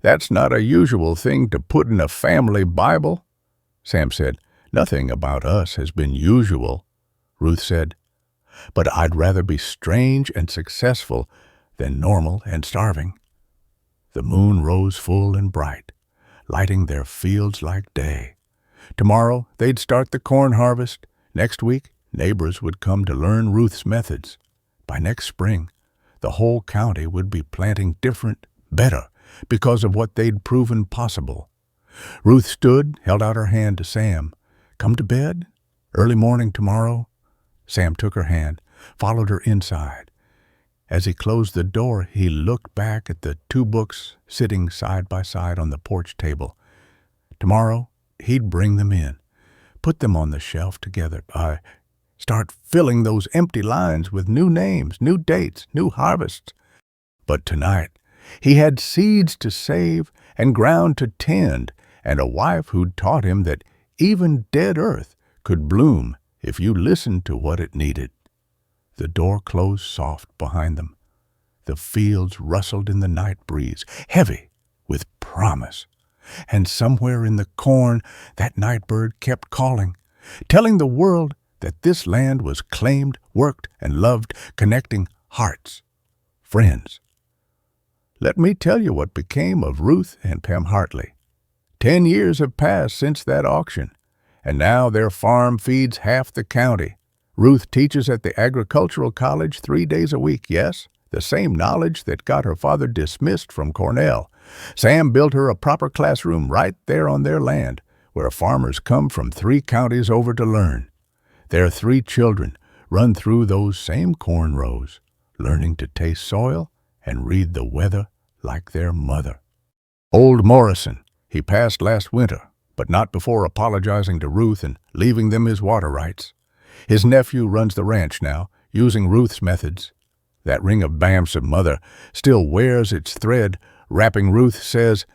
"That's not a usual thing to put in a family Bible," Sam said. "Nothing about us has been usual." Ruth said, "But I'd rather be strange and successful than normal and starving." The moon rose full and bright, lighting their fields like day. Tomorrow they'd start the corn harvest. Next week, neighbors would come to learn Ruth's methods. By next spring, the whole county would be planting different, better, because of what they'd proven possible. Ruth stood, held out her hand to Sam. "Come to bed? Early morning tomorrow?" Sam took her hand, followed her inside. As he closed the door, he looked back at the 2 books sitting side by side on the porch table. Tomorrow, he'd bring them in, put them on the shelf together. Start filling those empty lines with new names, new dates, new harvests. But tonight, he had seeds to save and ground to tend, and a wife who'd taught him that even dead earth could bloom if you listened to what it needed. The door closed soft behind them. The fields rustled in the night breeze, heavy with promise. And somewhere in the corn, that nightbird kept calling, telling the world that this land was claimed, worked, and loved, connecting hearts, friends. Let me tell you what became of Ruth and Pam Hartley. 10 years have passed since that auction, and now their farm feeds half the county. Ruth teaches at the agricultural college 3 days a week, yes, the same knowledge that got her father dismissed from Cornell. Sam built her a proper classroom right there on their land, where farmers come from 3 counties over to learn. Their 3 children run through those same corn rows, learning to taste soil and read the weather like their mother. Old Morrison, he passed last winter, but not before apologizing to Ruth and leaving them his water rights. His nephew runs the ranch now, using Ruth's methods. That ring of Bam's mother still wears its thread, wrapping Ruth says,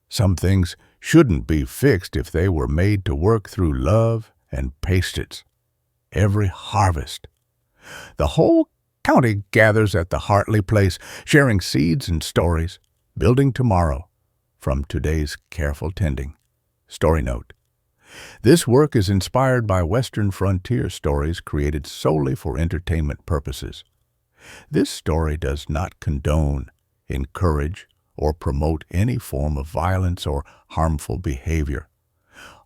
"Some things shouldn't be fixed if they were made to work through love and patience." Every harvest. The whole county gathers at the Hartley place, sharing seeds and stories, building tomorrow from today's careful tending. Story note. This work is inspired by Western frontier stories created solely for entertainment purposes. This story does not condone, encourage, or promote any form of violence or harmful behavior.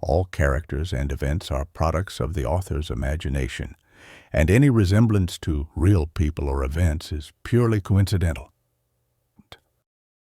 All characters and events are products of the author's imagination, and any resemblance to real people or events is purely coincidental.